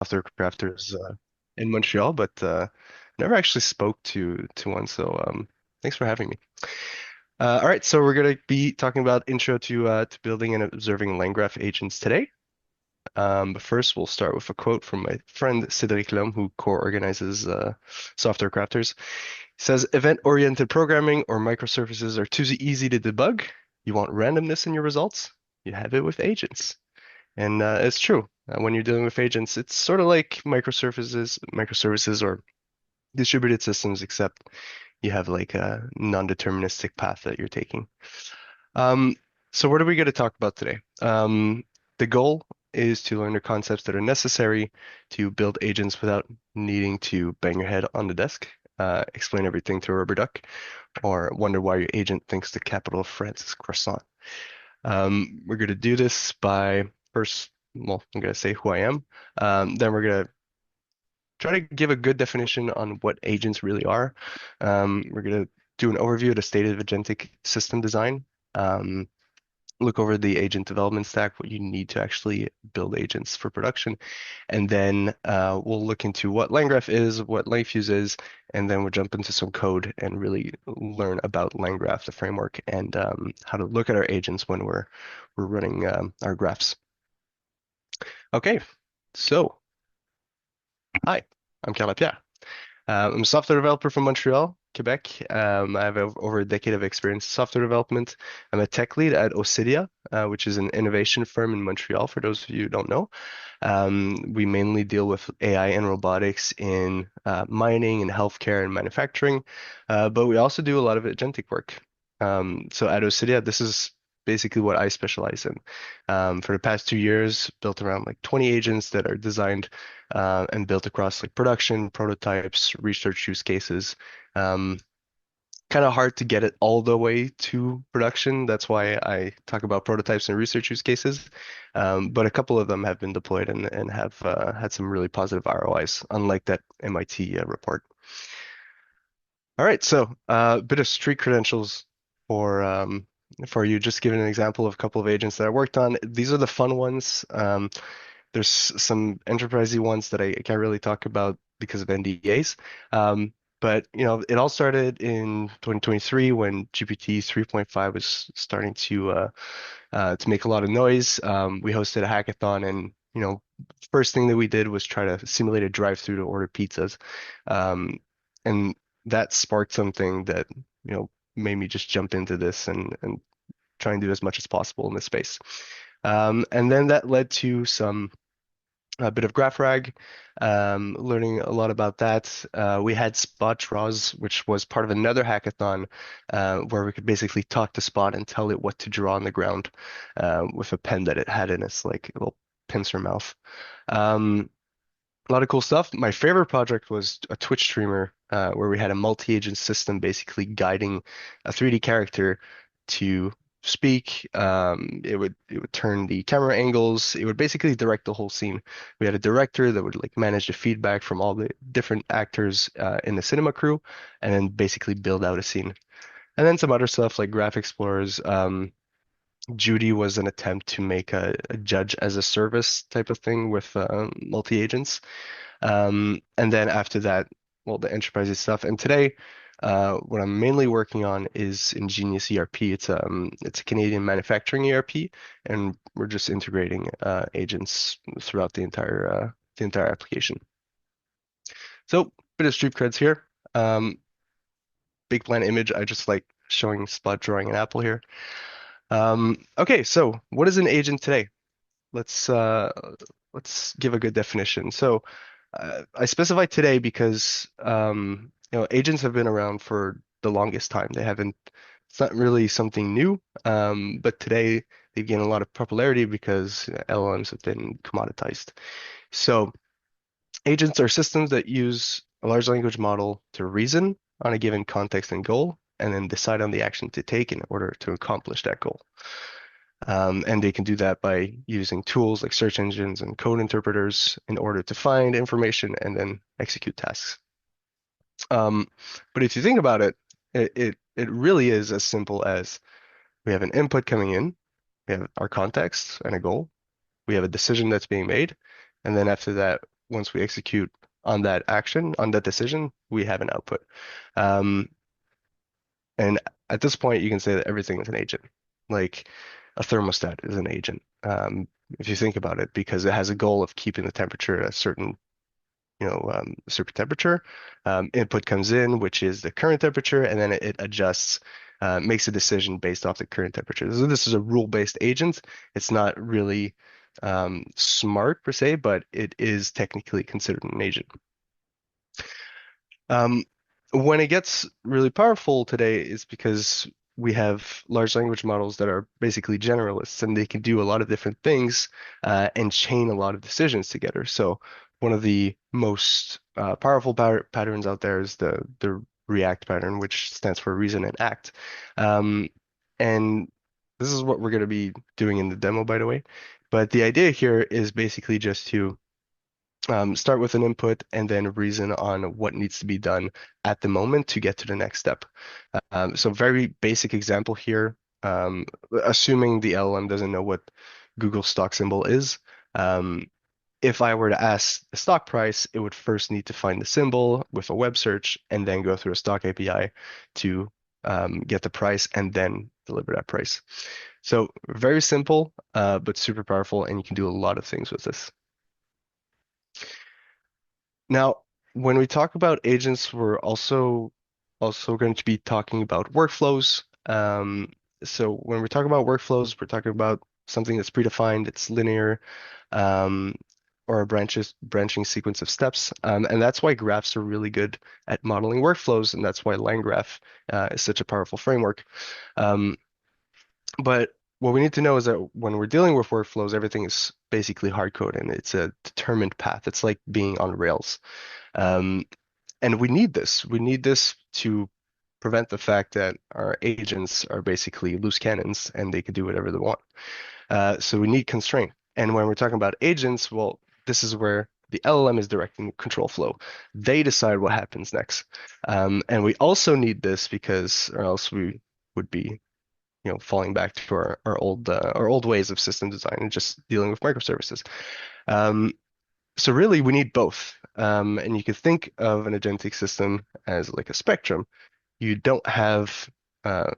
software crafters in Montreal, but never actually spoke to one. So thanks for having me. All right, so we're going to be talking about intro to building and observing LangGraph agents today. But first, we'll start with a quote from my friend Cédric Lhomme, who co-organizes software crafters. He says, "Event-oriented programming or microservices are too easy to debug. You want randomness in your results? You have it with agents." And it's true. When you're dealing with agents, it's sort of like microservices or distributed systems, except you have like a non-deterministic path that you're taking. Um, so what are we going to talk about today? The goal is to learn the concepts that are necessary to build agents without needing to bang your head on the desk, explain everything to a rubber duck, or wonder why your agent thinks the capital of France is croissant. We're going to do this by first, well, I'm going to say who I am. Then we're going to try to give a good definition on what agents really are. We're going to do an overview of the state of agentic system design. Um, Look over the agent development stack, what you need to actually build agents for production. And then we'll look into what LangGraph is, what LangFuse is, and then we'll jump into some code and really learn about LangGraph, the framework, and how to look at our agents when we're running our graphs. Okay, so hi, I'm Lapierre. I'm a software developer from Montreal, Quebec. I have over a decade of experience in software development. I'm a tech lead at Ocidia, which is an innovation firm in Montreal, for those of you who don't know. We mainly deal with AI and robotics in mining and healthcare and manufacturing, but we also do a lot of agentic work. So at Ocidia, this is basically what I specialize in. For the past 2 years, built around like 20 agents that are designed and built across like production, prototypes, research use cases. Um, Kind of hard to get it all the way to production. That's why I talk about prototypes and research use cases. But a couple of them have been deployed and have had some really positive ROIs, unlike that MIT report. All right, so a bit of street credentials for you. Just giving an example of a couple of agents that I worked on. These are the fun ones. There's some enterprisey ones that I can't really talk about because of NDAs. But it all started in 2023 when GPT 3.5 was starting to make a lot of noise. We hosted a hackathon, and first thing that we did was try to simulate a drive-through to order pizzas, and that sparked something that made me just jump into this and try and do as much as possible in this space. And then that led to a bit of GraphRag, learning a lot about that. We had Spot draws, which was part of another hackathon where we could basically talk to Spot and tell it what to draw on the ground with a pen that it had in its like little pincer mouth. A lot of cool stuff. My favorite project was a Twitch streamer where we had a multi-agent system basically guiding a 3D character to speak. It would turn the camera angles. It would basically direct the whole scene. We had a director that would like manage the feedback from all the different actors in the cinema crew, and then basically build out a scene. And then some other stuff like Graph Explorers. Judy was an attempt to make a judge as a service type of thing with multi-agents. And then after that, well, the enterprise stuff. And today, what I'm mainly working on is Ingenious ERP. It's a Canadian manufacturing ERP, and we're just integrating agents throughout the entire application. So, bit of street creds here. Big plan image. I just like showing Spot drawing an apple here. Okay, so what is an agent today? Let's uh, let's give a good definition. So I specify today because agents have been around for the longest time. They haven't. It's not really something new, but today they've gained a lot of popularity because LLMs have been commoditized. So agents are systems that use a large language model to reason on a given context and goal, and then decide on the action to take in order to accomplish that goal. And they can do that by using tools like search engines and code interpreters in order to find information and then execute tasks. Um, but if you think about it, it really is as simple as we have an input coming in, we have our context and a goal, we have a decision that's being made, and then after that, once we execute on that action, on that decision, we have an output. Um, and at this point, you can say that everything is an agent. Like a thermostat is an agent, if you think about it, because it has a goal of keeping the temperature at a certain, certain temperature. Input comes in, which is the current temperature, and then it adjusts, makes a decision based off the current temperature. So this is a rule-based agent. It's not really smart per se, but it is technically considered an agent. Um, when it gets really powerful today is because we have large language models that are basically generalists and they can do a lot of different things and chain a lot of decisions together. So one of the most powerful patterns out there is the React pattern, which stands for reason and act. Um, and this is what we're going to be doing in the demo, by the way. But the idea here is basically just to start with an input and then reason on what needs to be done at the moment to get to the next step. So very basic example here, assuming the LLM doesn't know what Google stock symbol is. If I were to ask the stock price, it would first need to find the symbol with a web search and then go through a stock API to get the price and then deliver that price. So very simple, but super powerful, and you can do a lot of things with this. Now, when we talk about agents, we're also going to be talking about workflows. So when we talk about workflows, we're talking about something that's predefined, it's linear, um, or a branching sequence of steps. And that's why graphs are really good at modeling workflows, and that's why LangGraph is such a powerful framework. Um, but what we need to know is that when we're dealing with workflows, everything is basically hard coded and it's a determined path. It's like being on Rails. Um, and we need this. We need this to prevent the fact that our agents are basically loose cannons and they can do whatever they want. So we need constraint. And when we're talking about agents, well, this is where the LLM is directing control flow. They decide what happens next. And we also need this because, or else we would be, falling back to our old ways of system design and just dealing with microservices. Um, so really, we need both. And you can think of an agentic system as like a spectrum. You don't have a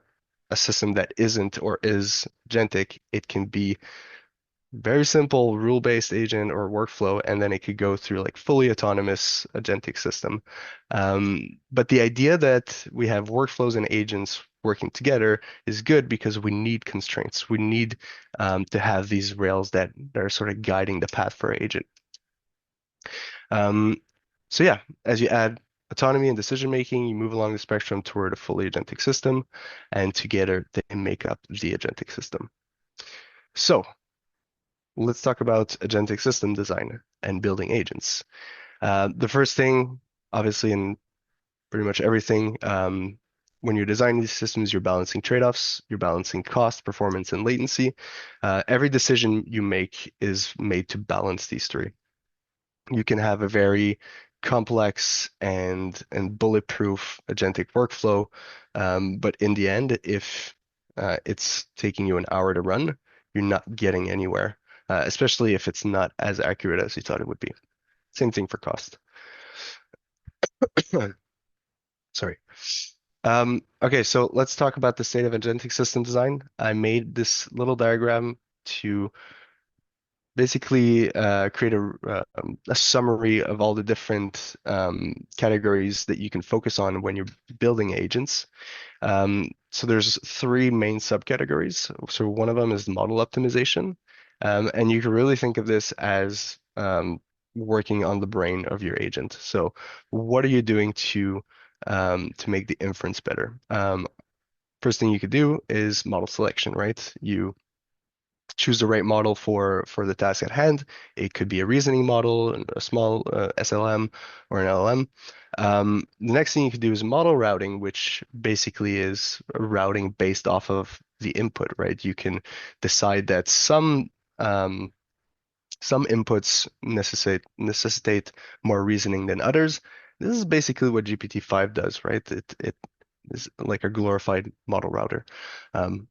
system that isn't or is agentic. It can be very simple rule-based agent or workflow, and then it could go through like fully autonomous agentic system. But the idea that we have workflows and agents working together is good because we need constraints. We need to have these rails that are sort of guiding the path for our agent. Um, so yeah, as you add autonomy and decision making, you move along the spectrum toward a fully agentic system, and together they make up the agentic system. So let's talk about agentic system design and building agents. The first thing, obviously, in pretty much everything, when you're designing these systems, you're balancing trade-offs, you're balancing cost, performance, and latency. Every decision you make is made to balance these three. You can have a very complex and bulletproof agentic workflow, but in the end, if it's taking you an hour to run, you're not getting anywhere, especially if it's not as accurate as you thought it would be. Same thing for cost. Sorry. Okay, so let's talk about the state of agentic system design. I made this little diagram to basically create a summary of all the different categories that you can focus on when you're building agents. So there's three main subcategories. So one of them is model optimization. And you can really think of this as working on the brain of your agent. So what are you doing to make the inference better? First thing you could do is model selection, right? You choose the right model for the task at hand. It could be a reasoning model, a small SLM, or an LLM. The next thing you can do is model routing, which basically is routing based off of the input, right? You can decide that some inputs necessitate more reasoning than others. This is basically what GPT-5 does, right? It is like a glorified model router. Um,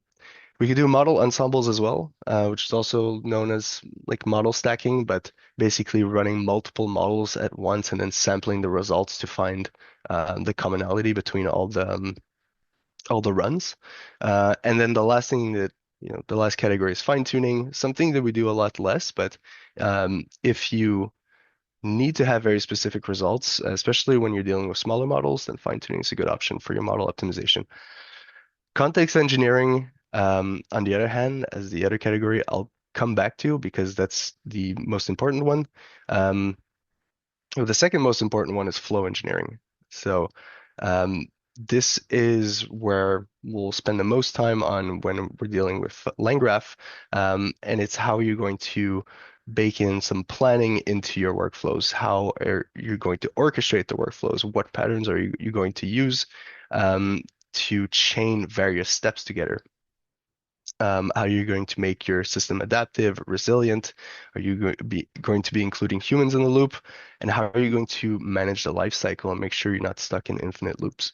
We could do model ensembles as well, which is also known as like model stacking, but basically running multiple models at once and then sampling the results to find the commonality between all the runs. And then the last thing that, the last category is fine tuning, something that we do a lot less, but if you need to have very specific results, especially when you're dealing with smaller models, then fine tuning is a good option for your model optimization. Context engineering, on the other hand, as the other category, I'll come back to because that's the most important one. Um, well, the second most important one is flow engineering. So, um, this is where we'll spend the most time on when we're dealing with LangGraph, and it's how you're going to bake in some planning into your workflows. How are you going to orchestrate the workflows? What patterns are you going to use to chain various steps together? How are you going to make your system adaptive, resilient? Are you going to be including humans in the loop? And how are you going to manage the life cycle and make sure you're not stuck in infinite loops?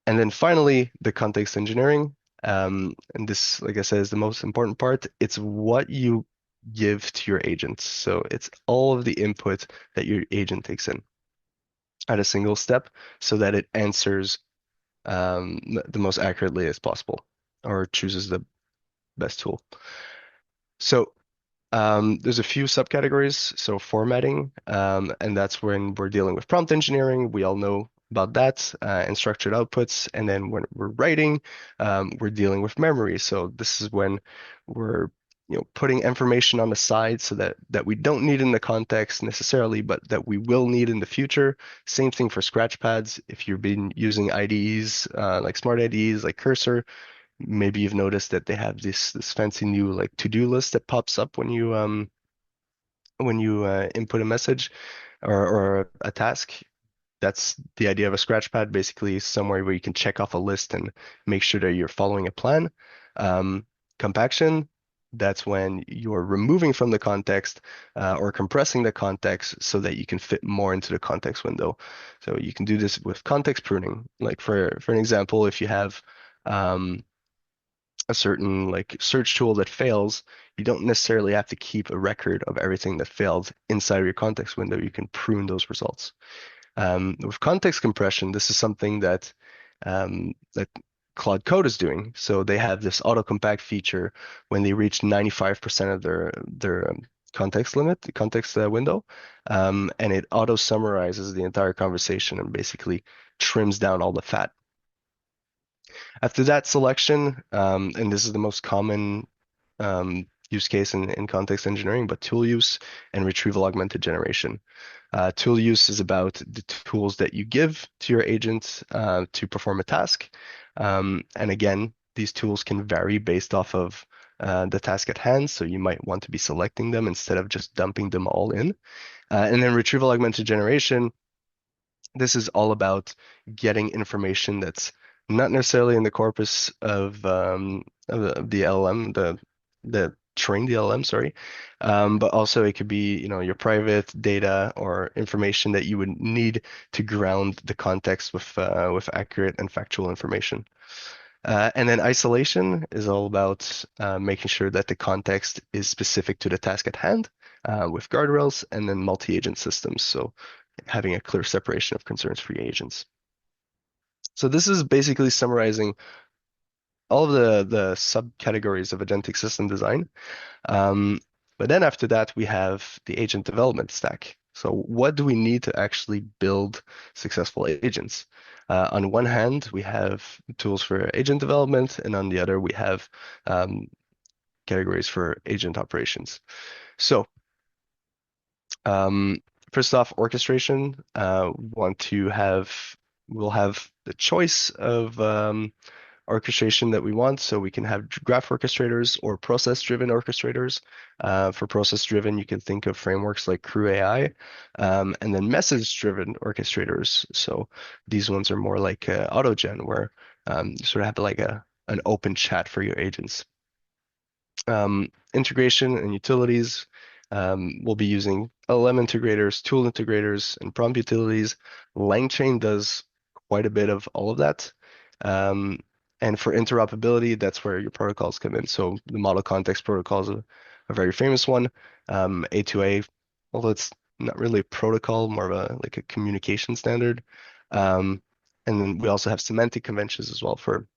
And then finally, the context engineering. And this, like I said, is the most important part. It's what you give to your agents. So it's all of the input that your agent takes in at a single step so that it answers the most accurately as possible or chooses the best tool. So there's a few subcategories. So formatting, and that's when we're dealing with prompt engineering. We all know about that, and structured outputs. And then when we're writing, we're dealing with memory. So this is when we're putting information on the side so that we don't need in the context necessarily, but that we will need in the future. Same thing for scratch pads. If you've been using IDEs, like smart IDEs, like Cursor, maybe you've noticed that they have this fancy new like to-do list that pops up when you input a message or a task. That's the idea of a scratch pad, basically somewhere where you can check off a list and make sure that you're following a plan. Compaction, that's when you're removing from the context or compressing the context so that you can fit more into the context window. So you can do this with context pruning. Like for an example, if you have a certain like search tool that fails, you don't necessarily have to keep a record of everything that failed inside of your context window. You can prune those results. With context compression, this is something that Claude Code is doing. So they have this auto compact feature when they reach 95% of their context limit, the context window, and it auto summarizes the entire conversation and basically trims down all the fat. After that selection, and this is the most common use case in context engineering, but tool use and retrieval-augmented generation. Tool use is about the tools that you give to your agents to perform a task. And again, these tools can vary based off of the task at hand, so you might want to be selecting them instead of just dumping them all in. And then retrieval-augmented generation, this is all about getting information that's not necessarily in the corpus of the LLM, the trained LLM, sorry, but also it could be your private data or information that you would need to ground the context with accurate and factual information. And then isolation is all about making sure that the context is specific to the task at hand with guardrails, and then multi-agent systems. So having a clear separation of concerns for your agents. So this is basically summarizing all of the subcategories of agentic system design. Um, but then after that, we have the agent development stack. So what do we need to actually build successful agents? On one hand, we have tools for agent development, and on the other, we have categories for agent operations. So um, first off, orchestration. We'll have the choice of orchestration that we want. So we can have graph orchestrators or process-driven orchestrators. For process-driven, you can think of frameworks like Crew AI, and then message-driven orchestrators. So these ones are more like AutoGen, where you sort of have like an open chat for your agents. Integration and utilities. We'll be using LLM integrators, tool integrators, and prompt utilities. LangChain does quite a bit of all of that. And for interoperability, that's where your protocols come in. So the model context protocol is a very famous one. A2A, although it's not really a protocol, more of a like a communication standard. Um, and then we also have semantic conventions as well for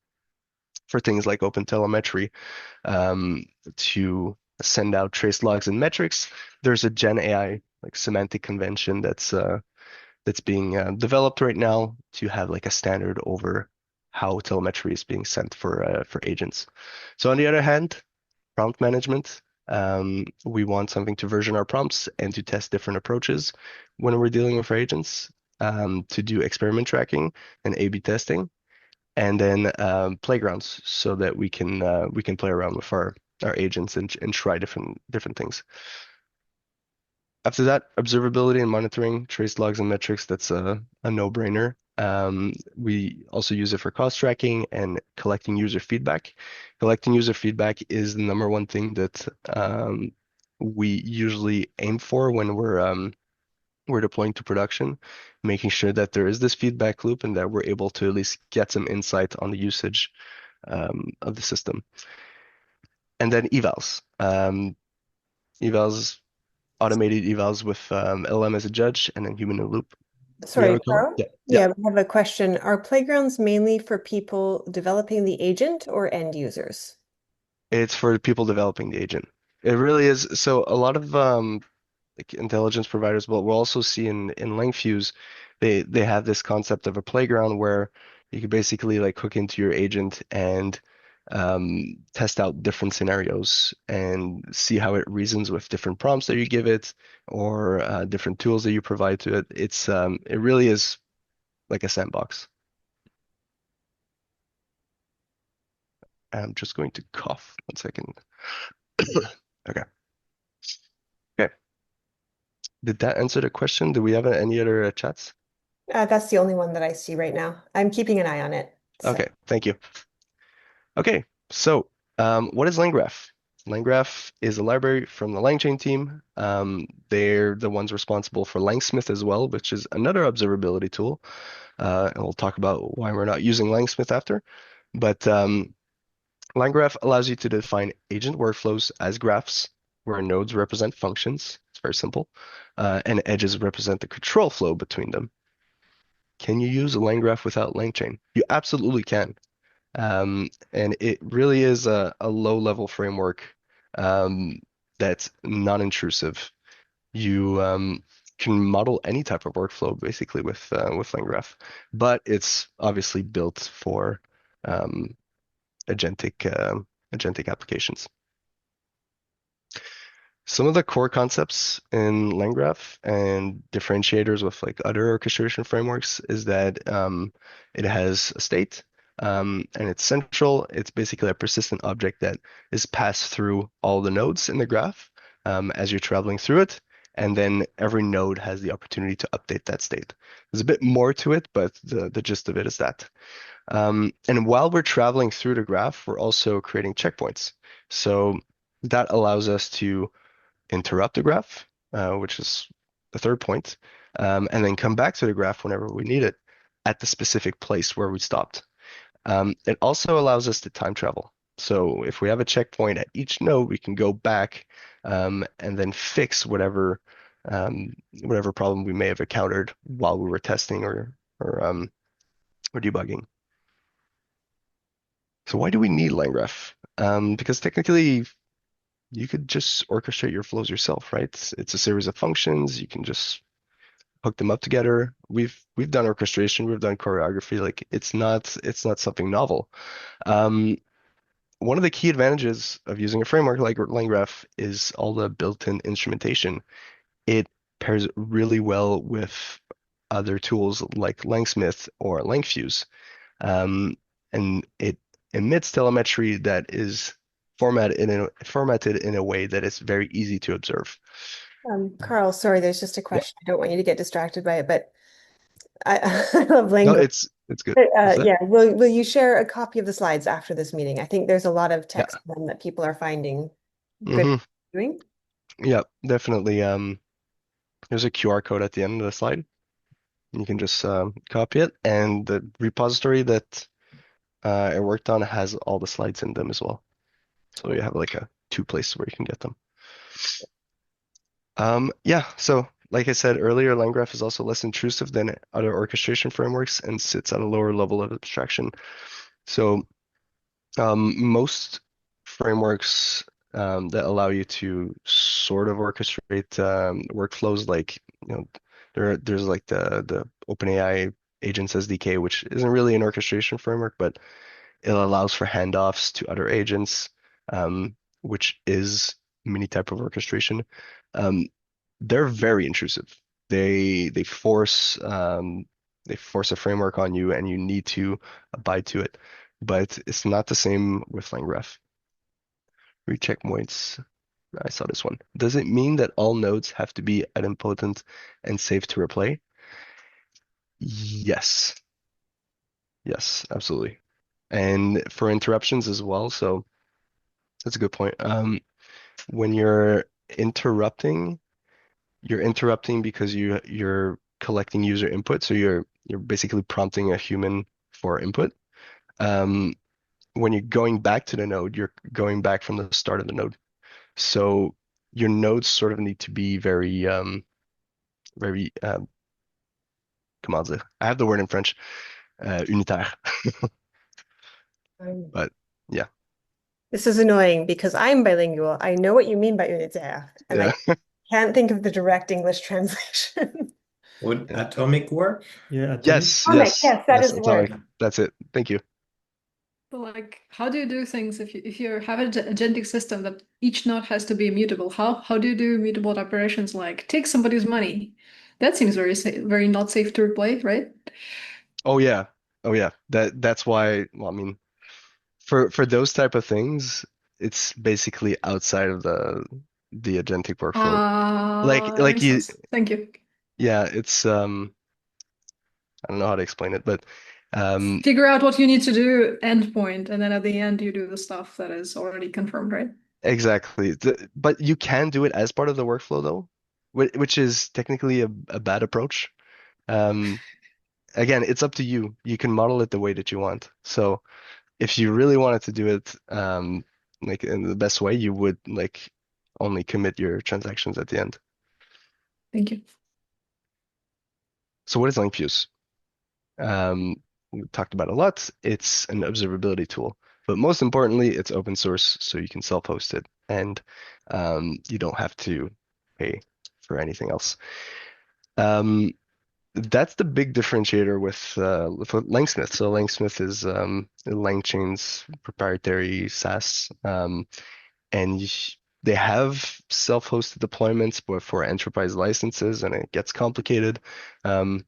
things like open telemetry to send out trace logs and metrics. There's a Gen AI like semantic convention that's being developed right now to have like a standard over how telemetry is being sent for agents. So on the other hand, prompt management, we want something to version our prompts and to test different approaches when we're dealing with our agents, to do experiment tracking and A/B testing, and then playgrounds so that we can play around with our agents and try different things. After that, observability and monitoring, trace logs and metrics, that's a no-brainer. We also use it for cost tracking and collecting user feedback. Collecting user feedback is the number one thing that we usually aim for when we're deploying to production, making sure that there is this feedback loop and that we're able to at least get some insight on the usage of the system. And then evals. Evals automated evals with LM as a judge and then human in the loop. You have Sorry, a comment? Carl. Yeah. Yeah. Yeah, we have a question. Are playgrounds mainly for people developing the agent or end users? It's for the people developing the agent. It really is. So a lot of like intelligence providers, but we'll also see in LangFuse, they have this concept of a playground where you could basically like hook into your agent and test out different scenarios and see how it reasons with different prompts that you give it or different tools that you provide to it. It really is like a sandbox. I'm just going to cough 1 second. Okay. Okay. Did that answer the question? Do we have any other chats? That's the only one that I see right now. I'm keeping an eye on it. So, Okay, thank you. Okay, so what is LangGraph? LangGraph is a library from the LangChain team. They're the ones responsible for Langsmith as well, which is another observability tool. And we'll talk about why we're not using Langsmith after. But LangGraph allows you to define agent workflows as graphs, where nodes represent functions. It's very simple. And edges represent the control flow between them. Can you use a LangGraph without LangChain? You absolutely can. And it really is a low-level framework that's non-intrusive. You can model any type of workflow basically with LangGraph, but it's obviously built for um, agentic agentic applications. Some of the core concepts in LangGraph and differentiators with like other orchestration frameworks is that it has a state and it's central. It's basically a persistent object that is passed through all the nodes in the graph as you're traveling through it. And then every node has the opportunity to update that state. There's a bit more to it, but the gist of it is that. And while we're traveling through the graph, we're also creating checkpoints. So that allows us to interrupt the graph, which is the third point, and then come back to the graph whenever we need it at the specific place where we stopped. It also allows us to time travel. So if we have a checkpoint at each node, we can go back and then fix whatever problem we may have encountered while we were testing or debugging. So why do we need LangGraph? Because technically you could just orchestrate your flows yourself, right? It's a series of functions. You can just hook them up together. We've done orchestration, we've done choreography. Like it's not something novel. Um, One of the key advantages of using a framework like LangGraph is all the built-in instrumentation. It pairs really well with other tools like Langsmith or LangFuse. And it emits telemetry that is formatted in a way that is very easy to observe. Carl, sorry, there's just a Yeah. question. I don't want you to get distracted by it, but I, I love No, language. it's good. What's that? Yeah, will you share a copy of the slides after this meeting? I think there's a lot of Yeah. text that people are finding good hmm doing. Yeah, definitely. There's a QR code at the end of the slide. You can just copy it, and the repository that I worked on has all the slides in them as well. So you have like a two places where you can get them. Yeah, so like I said earlier, LangGraph is also less intrusive than other orchestration frameworks and sits at a lower level of abstraction. So most frameworks that allow you to sort of orchestrate workflows, like there's like the OpenAI Agents SDK, which isn't really an orchestration framework, but it allows for handoffs to other agents, which is many type of orchestration. Um, they're very intrusive. They they force a framework on you, and you need to abide to it. But it's not the same with LangGraph. Recheck points. I saw this one. Does it mean that all nodes have to be idempotent and safe to replay? Yes. Yes, absolutely. And for interruptions as well. So that's a good point. When you're interrupting because you're collecting user input, so you're basically prompting a human for input. Um, when you're going back to the node, you're going back from the start of the node. So your nodes sort of need to be very comment dire? I have the word in French, unitaire. Um, But yeah, This is annoying because I'm bilingual. I know what you mean by unitaire, and yeah, I can't think of the direct English translation. Would yeah. atomic work? Yeah, atomic. Yes, Comic, yes, yes, that yes. is the Atomic. word. That's it. Thank you. But like, how do you do things if you have a agentic system that each node has to be immutable? How do you do immutable operations like take somebody's money? That seems very safe, very not safe to replay, right? Oh yeah. Oh yeah. That's why, well, I mean, for those type of things, it's basically outside of the agentic workflow. That Like makes you, sense. Thank you. yeah, it's I don't know how to explain it, but um Figure out what you need to do, endpoint, and then at the end you do the stuff that is already confirmed, right? exactly. But you can do it as part of the workflow though, which is technically a bad approach. Um Again, it's up to you. You can model it the way that you want. So if you really wanted to do it like in the best way, you would like only commit your transactions at the end. Thank you. So what is LangFuse? We talked about it a lot. It's an observability tool, but most importantly, it's open source, so you can self-host it, and you don't have to pay for anything else. Um, that's the big differentiator with LangSmith. So LangSmith is LangChain's proprietary SaaS, and they have self-hosted deployments, but for enterprise licenses, and it gets complicated. Um,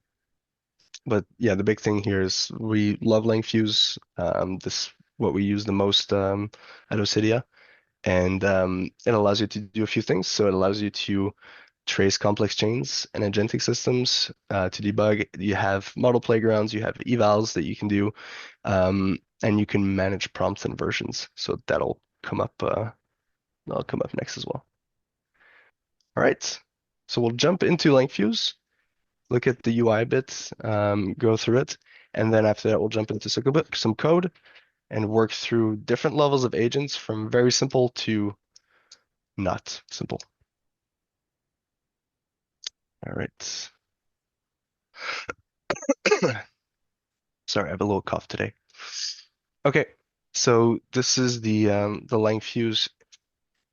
but yeah, the big thing here is we love LangFuse. This what we use the most at Ocidia, and it allows you to do a few things. So it allows you to trace complex chains and agentic systems to debug. You have model playgrounds, you have evals that you can do, and you can manage prompts and versions. So that'll come up next as well. All right, so we'll jump into LangFuse, look at the UI bit, go through it, and then after that we'll jump into some code and work through different levels of agents from very simple to not simple. All right. Sorry, I have a little cough today. Okay, so this is the LangFuse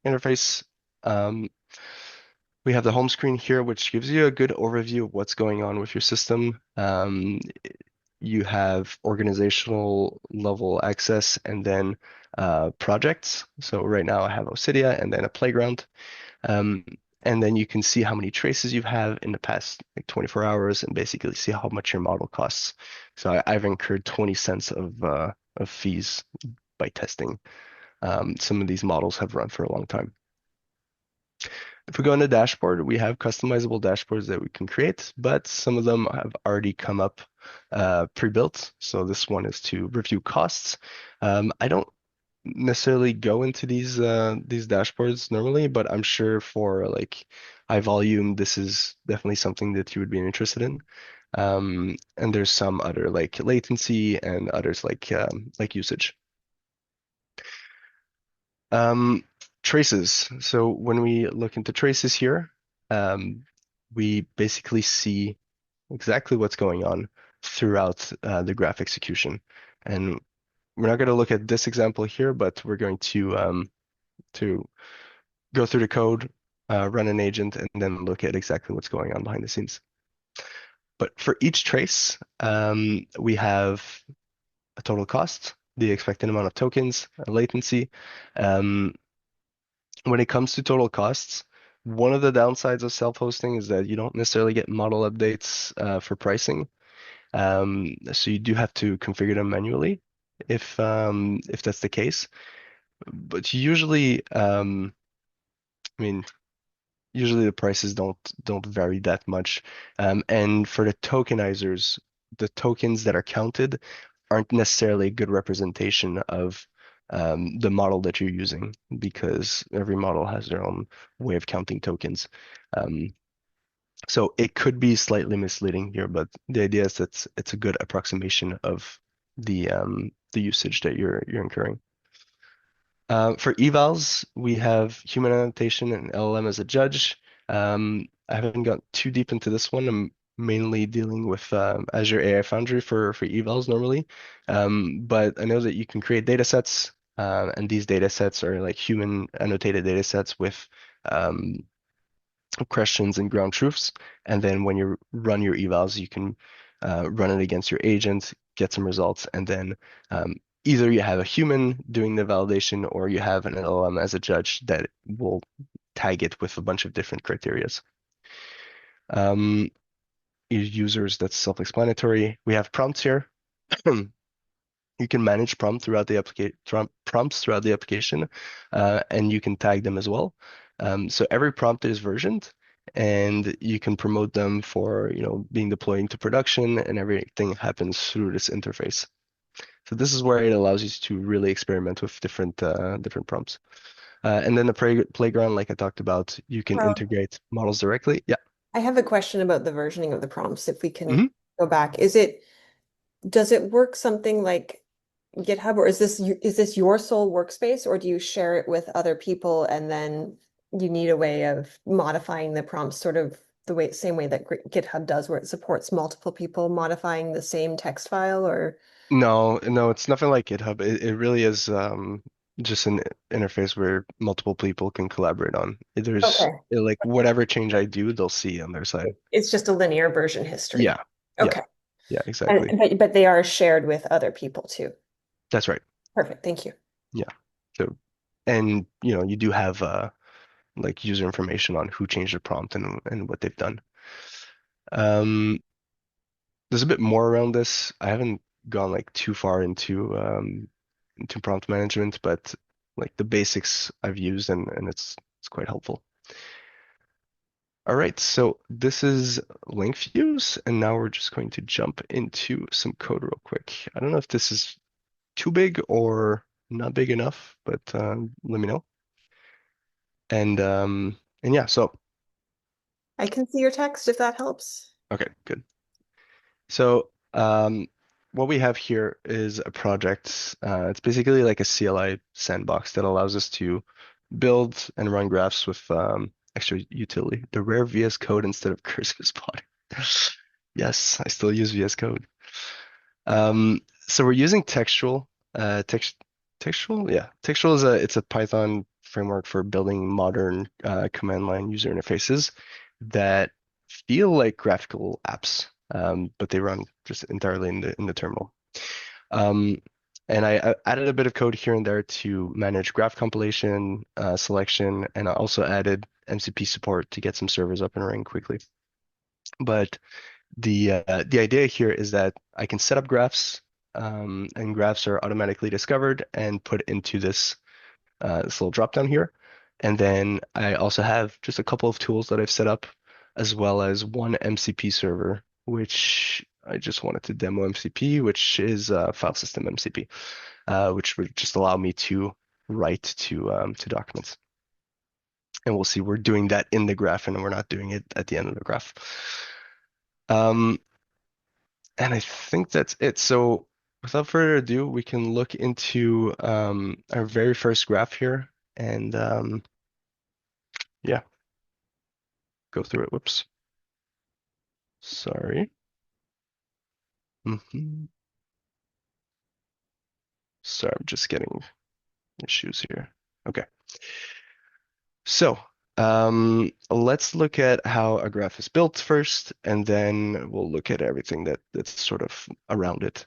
interface. Um, we have the home screen here, which gives you a good overview of what's going on with your system. You have organizational level access and then projects. So right now I have Ocidia and then a playground. Um, and then you can see how many traces you have in the past like 24 hours and basically see how much your model costs. So I've incurred 20 cents of fees by testing. Some of these models have run for a long time. If we go in the dashboard, we have customizable dashboards that we can create, but some of them have already come up pre-built. So this one is to review costs. I don't necessarily go into these dashboards normally, but I'm sure for like high volume, this is definitely something that you would be interested in. And there's some other like latency and others like usage. Um, Traces. So when we look into traces here, we basically see exactly what's going on throughout the graph execution. And we're not going to look at this example here, but we're going to go through the code, run an agent, and then look at exactly what's going on behind the scenes. But for each trace, we have a total cost, the expected amount of tokens, latency. Um, when it comes to total costs, one of the downsides of self-hosting is that you don't necessarily get model updates for pricing. So you do have to configure them manually if that's the case. But usually, I mean, usually the prices don't vary that much. And for the tokenizers, the tokens that are counted aren't necessarily a good representation of the model that you're using because every model has their own way of counting tokens. Um, so it could be slightly misleading here, but the idea is that it's a good approximation of the usage that you're incurring. For evals, we have human annotation and LLM as a judge. I haven't got too deep into this one. I'm mainly dealing with Azure AI Foundry for evals normally. But I know that you can create data sets, and these data sets are like human annotated data sets with um, questions and ground truths. And then when you run your evals, you can run it against your agent, get some results, and then either you have a human doing the validation or you have an LLM as a judge that will tag it with a bunch of different criterias. Users, that's self-explanatory. We have prompts here. You can manage prompts throughout the application, and you can tag them as well. So every prompt is versioned, and you can promote them for being deployed into production, and everything happens through this interface. So this is where it allows you to really experiment with different prompts. And then the playground, like I talked about, you can Well, integrate models directly. Yeah. I have a question about the versioning of the prompts, if we can Mhm. go back. Does it work something like GitHub, or is this your sole workspace, or do you share it with other people and then you need a way of modifying the prompts sort of same way that GitHub does, where it supports multiple people modifying the same text file, or No, no, it's nothing like GitHub. It really is just an interface where multiple people can collaborate on. There's okay. like whatever change I do, they'll see on their side. It's just a linear version history. Yeah, yeah, Okay. yeah, And exactly. but they are shared with other people too. That's right. Perfect. Thank you. Yeah. So, and you do have like user information on who changed the prompt and what they've done. Um, there's a bit more around this. I haven't gone like too far into prompt management, but like the basics I've used and it's quite helpful. All right, so this is LangFuse, and now we're just going to jump into some code real quick. I don't know if this is too big or not big enough, but let me know. And yeah, so I can see your text if that helps. okay, good. So what we have here is a project. It's basically like a CLI sandbox that allows us to build and run graphs with extra utility. The rare VS Code instead of cursive spotting. Yes, I still use VS Code. So we're using textual. Textual, yeah. Textual is it's a Python framework for building modern command line user interfaces that feel like graphical apps, but they run just entirely in the terminal. Um, and I added a bit of code here and there to manage graph compilation, selection, and I also added MCP support to get some servers up and running quickly. But the idea here is that I can set up graphs, and graphs are automatically discovered and put into this little drop down here. And then I also have just a couple of tools that I've set up, as well as one MCP server, which I just wanted to demo MCP, which is file system MCP. which would just allow me to write to documents. And we'll see we're doing that in the graph and we're not doing it at the end of the graph. And I think that's it. So without further ado, we can look into our very first graph here and yeah, go through it. Whoops. Sorry. Sorry, I'm just getting issues here. Okay. So let's look at how a graph is built first, and then we'll look at everything that's sort of around it.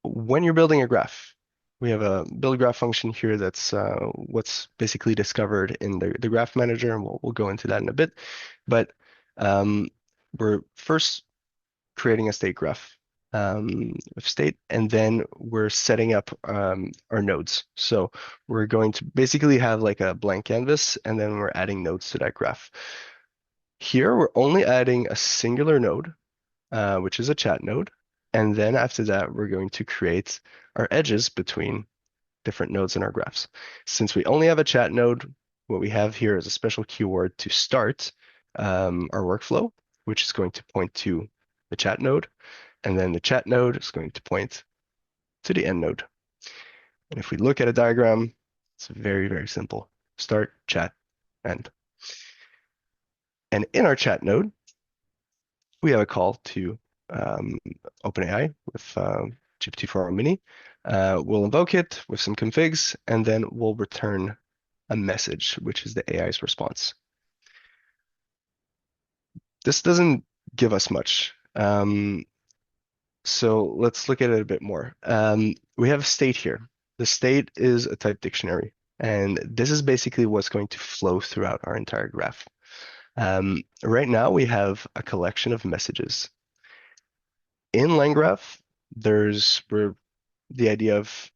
When you're building a graph, we have a build graph function here that's what's basically discovered in the graph manager, and we'll go into that in a bit. But we're first creating a state graph of state, and then we're setting up our nodes. So we're going to basically have like a blank canvas, and then we're adding nodes to that graph. Here, we're only adding a singular node, which is a chat node. And then after that, we're going to create our edges between different nodes in our graphs. Since we only have a chat node, what we have here is a special keyword to start our workflow, which is going to point to the chat node. And then the chat node is going to point to the end node. And if we look at a diagram, it's very, very simple. Start, chat, end. And in our chat node, we have a call to OpenAI with GPT-4o Mini. We'll invoke it with some configs, and then we'll return a message, which is the AI's response. This doesn't give us much. So let's look at it a bit more. We have a state here. The state is a type dictionary, and this is basically what's going to flow throughout our entire graph. Right now, we have a collection of messages. In LangGraph, there's the idea of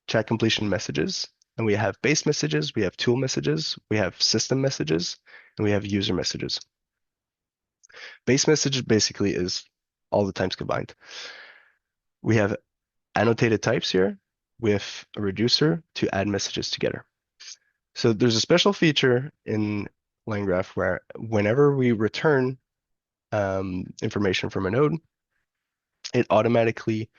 chat completion messages, and we have base messages, we have tool messages, we have system messages, and we have user messages. Base message basically is all the types combined. We have annotated types here with a reducer to add messages together. So there's a special feature in LangGraph where whenever we return information from a node, it automatically,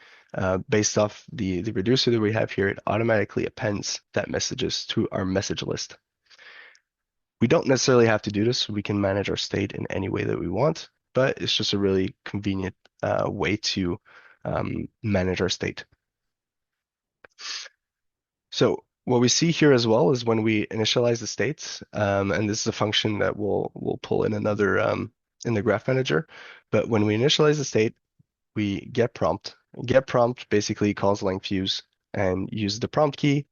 based off the reducer that we have here, it automatically appends that messages to our message list. We don't necessarily have to do this. We can manage our state in any way that we want, but it's just a really convenient way to manage our state. So what we see here as well is when we initialize the states, and this is a function that we'll pull in another in the graph manager. But when we initialize the state, we get prompt. Get prompt basically calls LangFuse and uses the prompt key.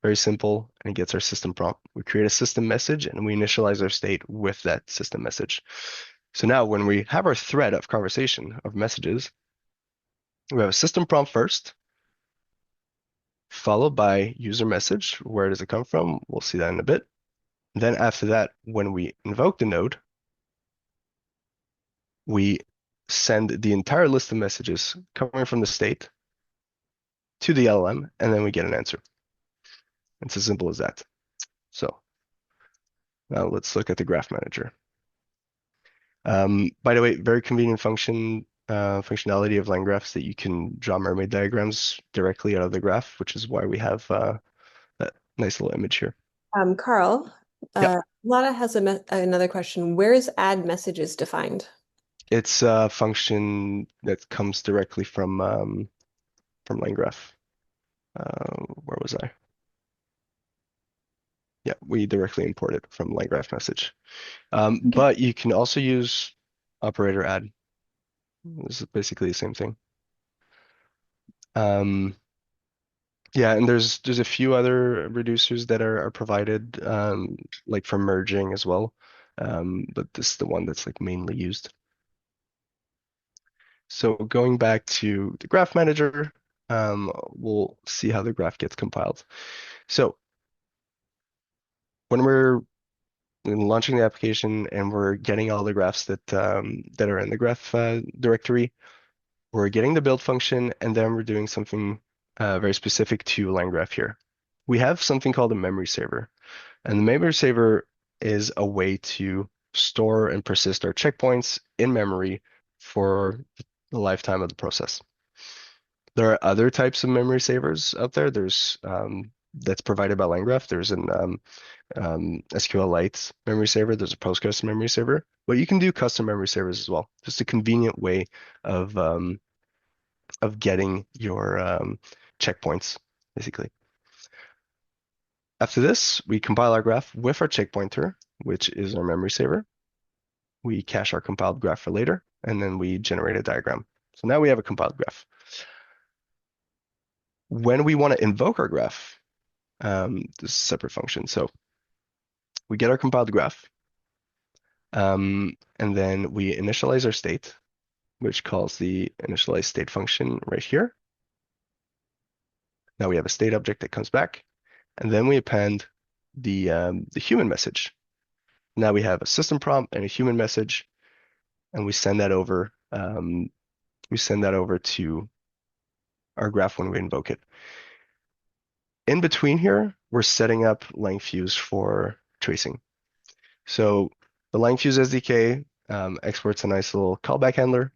Very simple, and it gets our system prompt. We create a system message and we initialize our state with that system message. So now when we have our thread of conversation of messages, we have a system prompt first, followed by user message. Where does it come from? We'll see that in a bit. Then after that, when we invoke the node, we send the entire list of messages coming from the state to the LLM, and then we get an answer. It's as simple as that. So now let's look at the graph manager. By the way, very convenient functionality of LangGraphs that you can draw mermaid diagrams directly out of the graph, which is why we have that nice little image here. Carl, Yeah. Lana has another question. Where is add messages defined? It's a function that comes directly from LangGraph. Where was I? Yeah, we directly import it from LangGraph message. But you can also use operator add. This is basically the same thing. Yeah, and there's a few other reducers that are provided, like for merging as well. But this is the one that's like mainly used. So going back to the graph manager, we'll see how the graph gets compiled. So when we're launching the application and we're getting all the graphs that are in the graph directory, We're getting the build function, and then we're doing something very specific to LangGraph here. We have something called a memory saver, and the memory saver is a way to store and persist our checkpoints in memory for the lifetime of the process. There are other types of memory savers out there. There's that's provided by LangGraph. There's an SQLite memory saver. There's a Postgres memory saver, but you can do custom memory savers as well. Just a convenient way of getting your checkpoints, basically. After this, we compile our graph with our checkpointer, which is our memory saver. We cache our compiled graph for later, and then we generate a diagram. So now we have a compiled graph. When we want to invoke our graph, this is a separate function. So we get our compiled graph, and then we initialize our state, which calls the initialize state function right here. Now we have a state object that comes back, and then we append the human message. Now we have a system prompt and a human message, and we send that over. We send that over to our graph when we invoke it. In between here, we're setting up LangFuse for tracing. So the LangFuse SDK exports a nice little callback handler.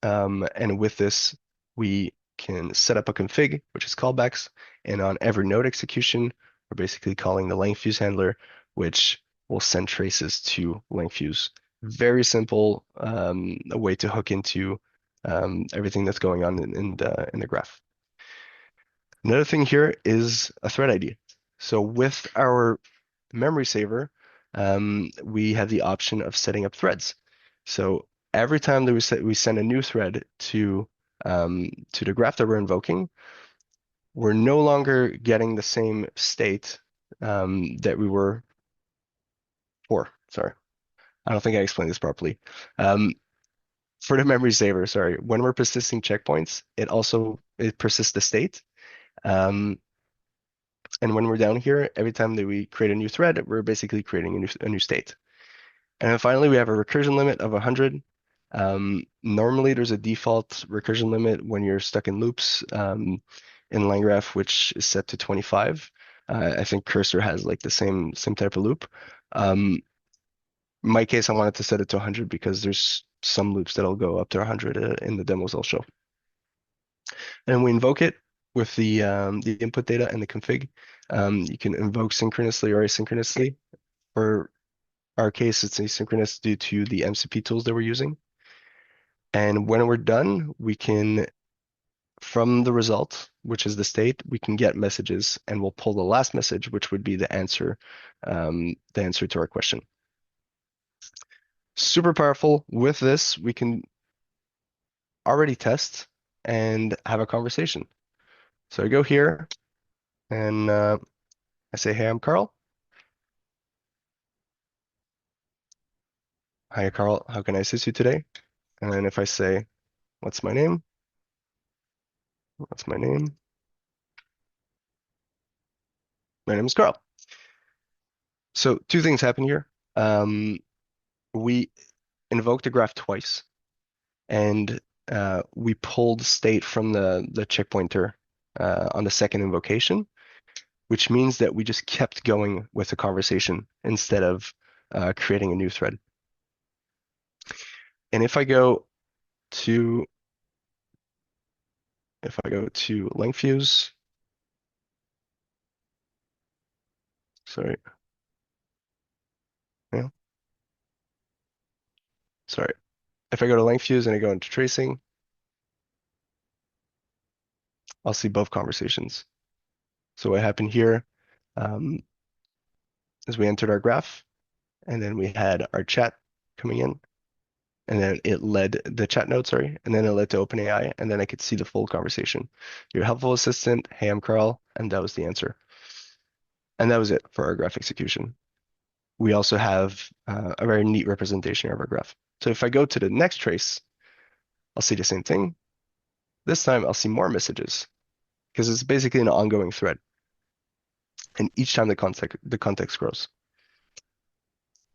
And with this, we can set up a config, which is callbacks. And on every node execution, we're basically calling the LangFuse handler, which will send traces to LangFuse. Very simple a way to hook into everything that's going on in the graph. Another thing here is a thread ID. So with our memory saver, we have the option of setting up threads. So every time that we send a new thread to the graph that we're invoking, we're no longer getting the same state that we were for. Sorry, I don't think I explained this properly. For the memory saver, sorry, when we're persisting checkpoints, it persists the state. And when we're down here, every time that we create a new thread, we're basically creating a new state. And then finally, we have a recursion limit of 100. Normally, there's a default recursion limit when you're stuck in loops in LangGraph, which is set to 25. I think Cursor has like the same type of loop. In my case, I wanted to set it to 100 because there's some loops that'll go up to 100 in the demos I'll show. And we invoke it with the input data and the config. You can invoke synchronously or asynchronously. For our case, it's asynchronous due to the MCP tools that we're using. And when we're done, we can, from the result, which is the state, we can get messages, and we'll pull the last message, which would be the answer to our question. Super powerful. With this, we can already test and have a conversation. So I go here and I say, hey, I'm Carl. Hi, Carl. How can I assist you today? And then if I say, what's my name? What's my name? My name is Carl. So two things happen here. We invoked the graph twice, and we pulled state from the checkpointer on the second invocation, which means that we just kept going with the conversation instead of creating a new thread. And if I go to LangFuse, sorry, yeah, sorry. If I go to LangFuse and I go into tracing, I'll see both conversations. So what happened here is we entered our graph, and then we had our chat coming in, and then it led the chat node, sorry, and then it led to OpenAI, and then I could see the full conversation. Your helpful assistant, hey, I'm Carl, and that was the answer. And that was it for our graph execution. We also have a very neat representation of our graph. So if I go to the next trace, I'll see the same thing. This time I'll see more messages because it's basically an ongoing thread. And each time the context grows.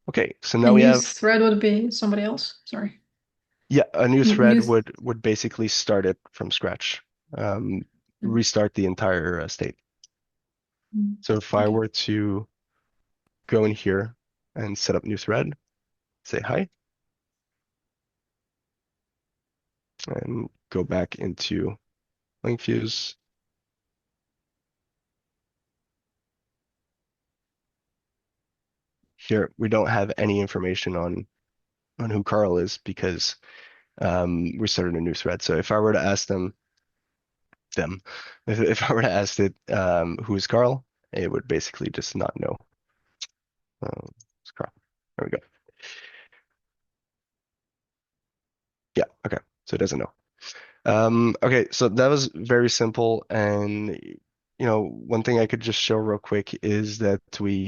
Okay, so now And we this have, thread would be somebody else. Sorry. Yeah, a new thread New. would basically start it from scratch, um, restart the entire state. So if I Okay. were to go in here and set up new thread, say hi, and go back into LangFuse. Here, we don't have any information on who Carl is because we started a new thread. So if I were to ask them, if I were to ask it, who is Carl, it would basically just not know. It's Carl. There we go. Yeah, okay. So it doesn't know. Okay, so that was very simple, and one thing I could just show real quick is that we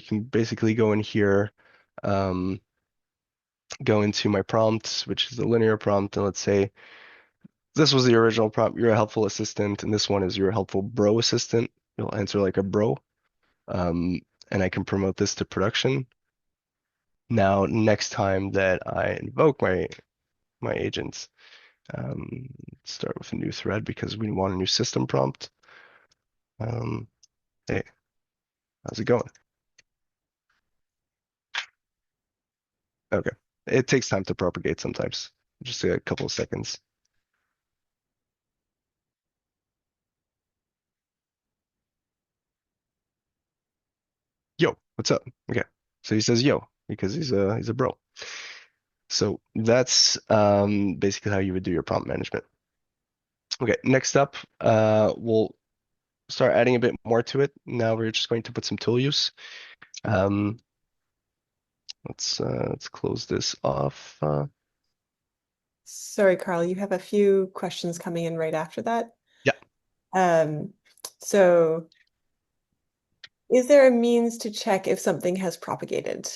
can basically go in here, um, go into my prompt, which is the linear prompt, and let's say this was the original prompt. You're a helpful assistant, and this one is you're a helpful bro assistant. You'll answer like a bro, um, and I can promote this to production. Now, next time that I invoke my agents. Start with a new thread because we want a new system prompt. Um, hey, how's it going? Okay. It takes time to propagate sometimes. Just a couple of seconds. Yo, what's up? Okay. So he says yo because he's a bro. So that's basically how you would do your prompt management. Okay, next up, we'll start adding a bit more to it. Now we're just going to put some tool use. Um, let's close this off. Sorry, Carl, you have a few questions coming in right after that. Yeah. Um, so is there a means to check if something has propagated?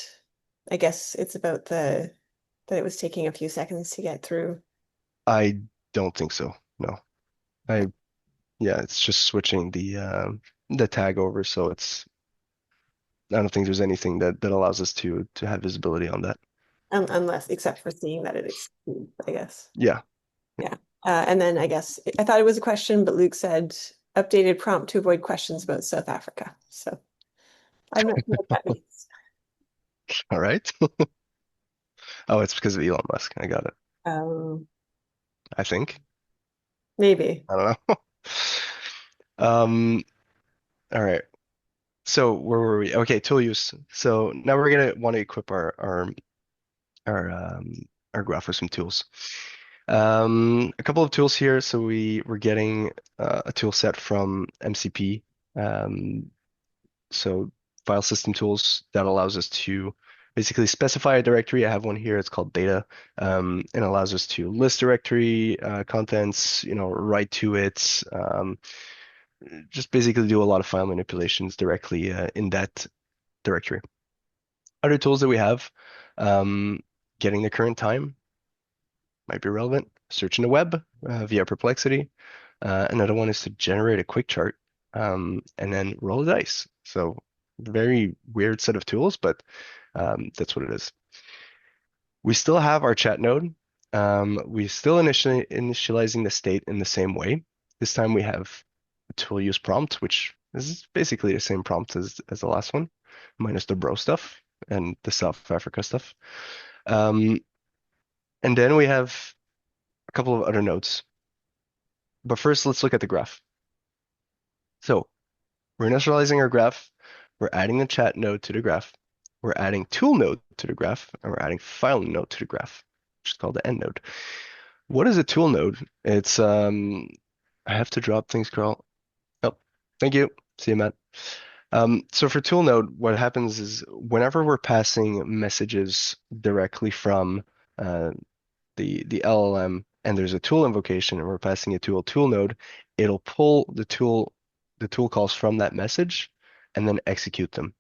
I guess it's about that it was taking a few seconds to get through. I don't think so. No. I Yeah, it's just switching the tag over, so I don't think there's anything that allows us to have visibility on that. Unless, except for seeing that it exceeds, I guess. Yeah. Yeah. And then I guess I thought it was a question, but Luke said updated prompt to avoid questions about South Africa. So I'm not sure what that means. All right. Oh, it's because of Elon Musk. I got it. Um, I think. Maybe. I don't know. Um, all right. So where were we? Okay, tool use. So now we're gonna want to equip our our graph with some tools. A couple of tools here. So we're getting a tool set from MCP. So file system tools that allows us to basically specify a directory. I have one here. It's called data, and allows us to list directory contents, write to it, just basically do a lot of file manipulations directly in that directory. Other tools that we have, um, getting the current time might be relevant. Search in the web via Perplexity. Another one is to generate a quick chart and then roll the dice. So very weird set of tools, but that's what it is. We still have our chat node. We still initializing the state in the same way. This time we have a tool use prompt, which is basically the same prompt as the last one, minus the bro stuff and the South Africa stuff. Um, and then we have a couple of other nodes. But first, let's look at the graph. So we're initializing our graph. We're adding the chat node to the graph. We're adding tool node to the graph, and we're adding file node to the graph, which is called the end node. What is a tool node? It's I have to drop things, Carl. Oh, thank you. See you, Matt. So for tool node, what happens is whenever we're passing messages directly from uh, the LLM and there's a tool invocation and we're passing it to a tool node, it'll pull the tool calls from that message and then execute them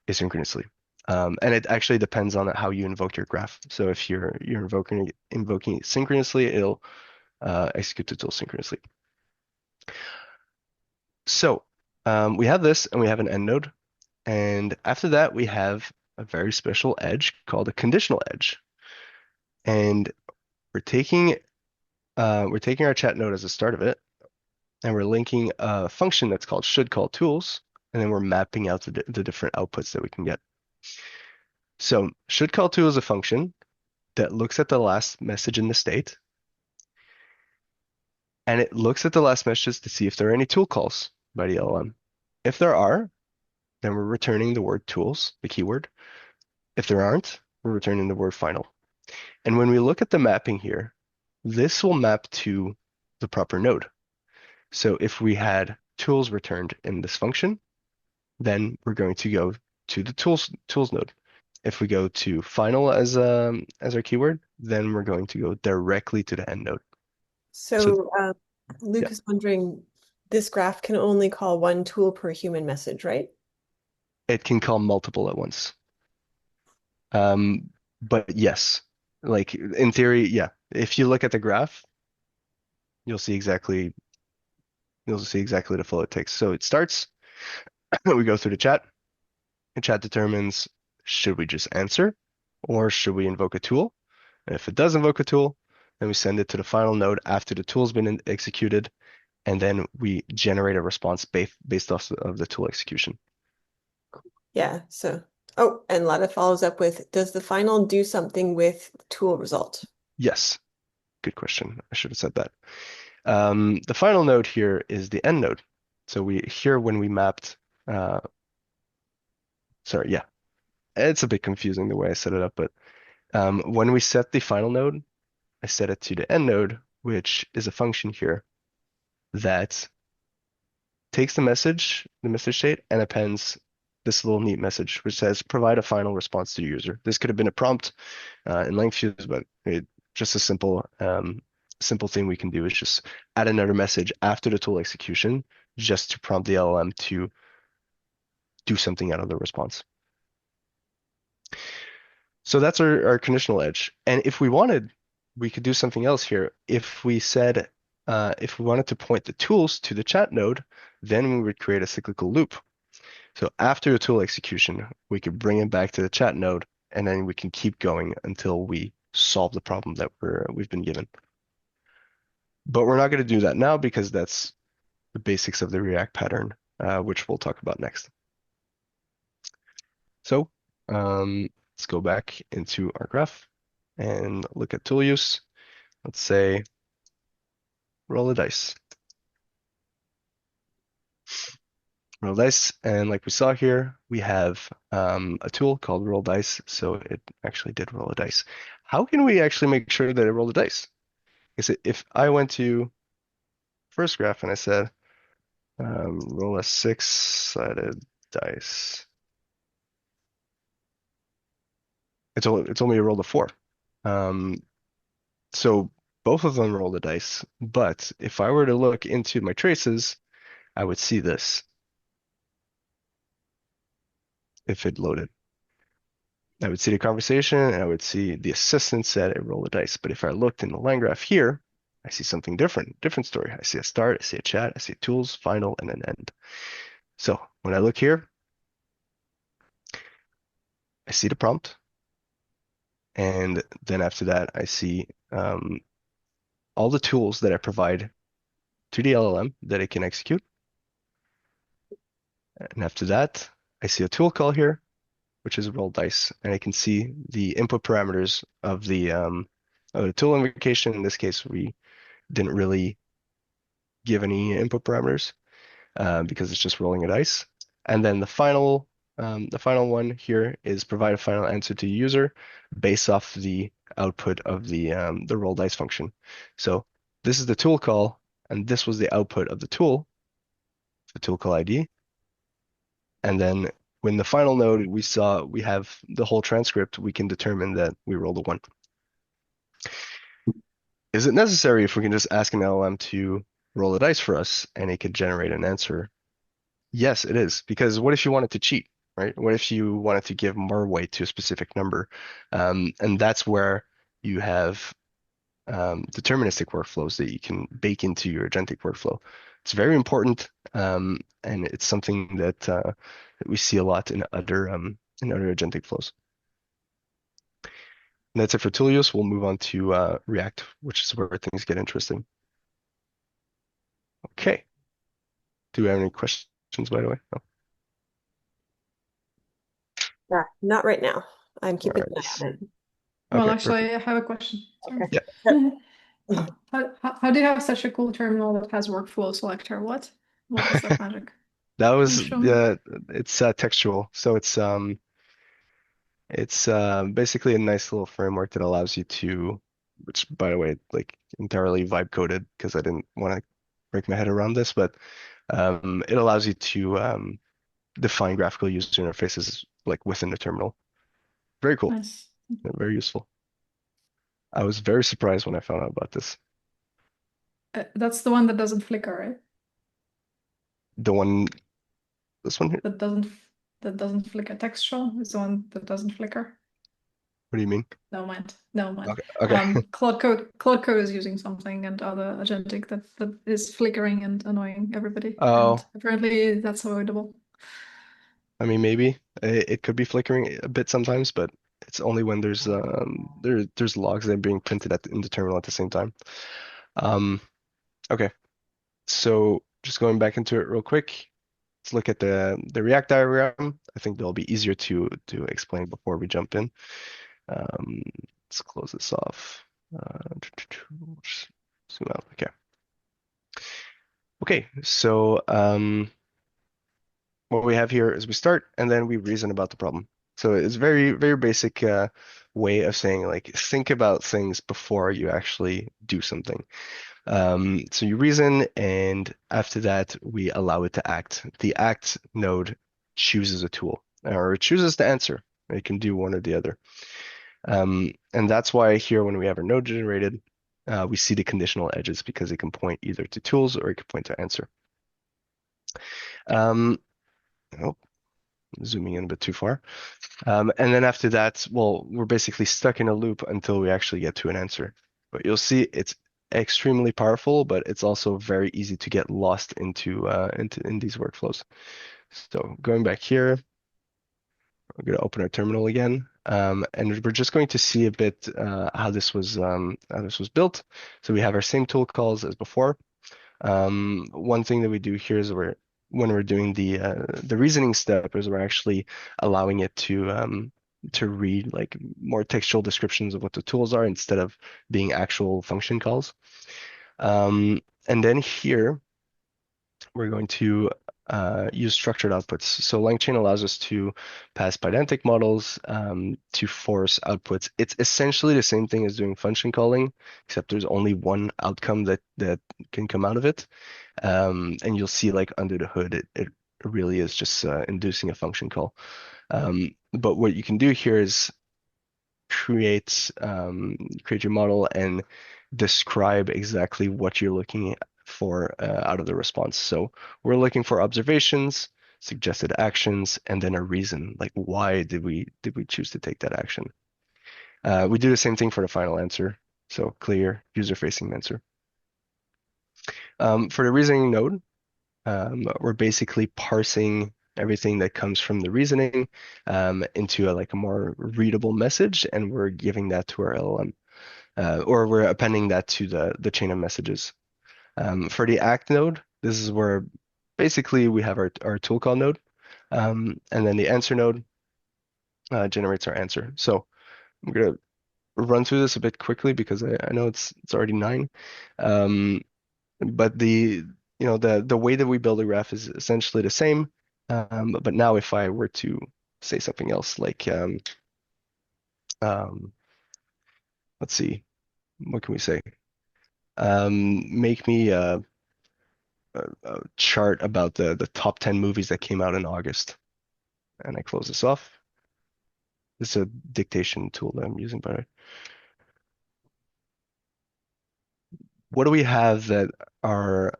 asynchronously. And it actually depends on how you invoke your graph. So if you're invoking it synchronously, it'll execute the tool synchronously. So we have this and we have an end node. And after that, we have a very special edge called a conditional edge. And we're taking our chat node as the start of it, and we're linking a function that's called should call tools, and then we're mapping out the different outputs that we can get. So should call tool is a function that looks at the last message in the state, and it looks at the last messages to see if there are any tool calls by the LLM. If there are, then we're returning the word tools, the keyword. If there aren't, we're returning the word final. And when we look at the mapping here, this will map to the proper node. So if we had tools returned in this function, then we're going to go to the tools node. If we go to final as our keyword, then we're going to go directly to the end node. So Luke Yeah, is wondering, this graph can only call one tool per human message, right? it can call multiple at once. But yes, like in theory, yeah. If you look at the graph, you'll see exactly the flow it takes. So it starts, we go through the chat. The chat determines should we just answer or should we invoke a tool? And if it does invoke a tool, then we send it to the final node after the tool's been executed, and then we generate a response based off of the tool execution. Yeah. So, oh, and Lada follows up with, does the final do something with tool result? Yes, good question. I should have said that. The final node here is the end node. So when we mapped, sorry, yeah, it's a bit confusing the way I set it up, but when we set the final node, I set it to the end node, which is a function here that takes the message state, and appends this little neat message, which says provide a final response to the user. This could have been a prompt in LangFuse, but just a simple thing we can do is just add another message after the tool execution, just to prompt the LLM to do something out of the response. So that's our conditional edge. And if we wanted, we could do something else here. If we said, if we wanted to point the tools to the chat node, then we would create a cyclical loop. So after the tool execution, we could bring it back to the chat node, and then we can keep going until we solve the problem that we've been given. But we're not going to do that now because that's the basics of the React pattern, which we'll talk about next. So let's go back into our graph and look at tool use. Let's say roll a dice. Roll dice, and like we saw here, we have a tool called roll dice, so it actually did roll a dice. How can we actually make sure that it rolled a dice? Is it if I went to first graph and I said roll a six-sided dice, it told me to roll a four. So both of them rolled a dice, but if I were to look into my traces, I would see this if it loaded. I would see the conversation and I would see the assistant said it rolled a dice. But if I looked in the LangGraph here, I see something different story. I see a start, I see a chat, I see tools, final, and an end. So when I look here, I see the prompt. And then after that, I see all the tools that I provide to the LLM that it can execute. And after that, I see a tool call here, which is a roll dice, and I can see the input parameters of the tool invocation. In this case, we didn't really give any input parameters because it's just rolling a dice. And then the final one here is provide a final answer to the user based off the output of the roll dice function. So this is the tool call, and this was the output of the tool call ID. And then when the final node we have the whole transcript, we can determine that we rolled a one. Is it necessary if we can just ask an LLM to roll a dice for us and it could generate an answer? Yes, it is. Because what if you wanted to cheat, right? What if you wanted to give more weight to a specific number? And that's where you have deterministic workflows that you can bake into your agentic workflow. It's very important, and it's something that we see a lot in other agentic flows. And that's it for tool use. We'll move on to React, which is where things get interesting. Okay. Do we have any questions, by the way? No. Yeah, not right now. I'm All keeping an eye right. on it. Well, Okay, actually, perfect. I have a question. Sorry. Okay. Yeah. How do you have such a cool terminal that has workflow selector? What is that magic? That Can you was show me? it's textual. So it's basically a nice little framework that allows you to, which by the way, like entirely vibe coded because I didn't want to break my head around this, but it allows you to define graphical user interfaces like within the terminal. Very cool. Nice. And very useful. I was very surprised when I found out about this. That's the one that doesn't flicker, right? The one, this one here. That doesn't flicker. Textual is the one that doesn't flicker. What do you mean? Never mind. Never mind. Okay. Okay. Claude Code is using something and other agentic that is flickering and annoying everybody. And Oh, apparently that's avoidable. I mean, maybe it could be flickering a bit sometimes, but it's only when there's logs that are being printed in the terminal at the same time. Um, okay, so just going back into it real quick, let's look at the React diagram. I think they'll be easier to explain before we jump in. Let's close this off. Just zoom out. Okay. Okay, so what we have here is we start and then we reason about the problem. So it's very, very basic way of saying like think about things before you actually do something. So you reason and after that we allow it to act. The act node chooses a tool or it chooses the answer. It can do one or the other. And that's why here when we have our node generated, we see the conditional edges because it can point either to tools or it can point to answer. Um, oh, zooming in a bit too far. And then after that, well, we're basically stuck in a loop until we actually get to an answer. But you'll see it's extremely powerful, but it's also very easy to get lost in these workflows. So going back here, we're going to open our terminal again, and we're just going to see a bit how this was built. So we have our same tool calls as before. One thing that we do here is when we're doing the reasoning step is we're actually allowing it to read like more textual descriptions of what the tools are instead of being actual function calls. And then here we're going to use structured outputs. So LangChain allows us to pass pydantic models to force outputs. It's essentially the same thing as doing function calling, except there's only one outcome that can come out of it. And you'll see like under the hood, it really is just inducing a function call. But what you can do here is create your model and describe exactly what you're looking for out of the response. So we're looking for observations, suggested actions, and then a reason, like why did we choose to take that action? We do the same thing for the final answer. So clear user-facing answer. For the reasoning node, we're basically parsing everything that comes from the reasoning into like a more readable message, and we're giving that to our LLM, or we're appending that to the chain of messages. For the act node, this is where basically we have our tool call node, and then the answer node generates our answer. So I'm gonna run through this a bit quickly because I know it's already 9. But the way that we build a graph is essentially the same. But now if I were to say something else like um, let's see, what can we say? Make me a chart about the top 10 movies that came out in August. And I close this off. This is a dictation tool that I'm using, by the way. What do we have that our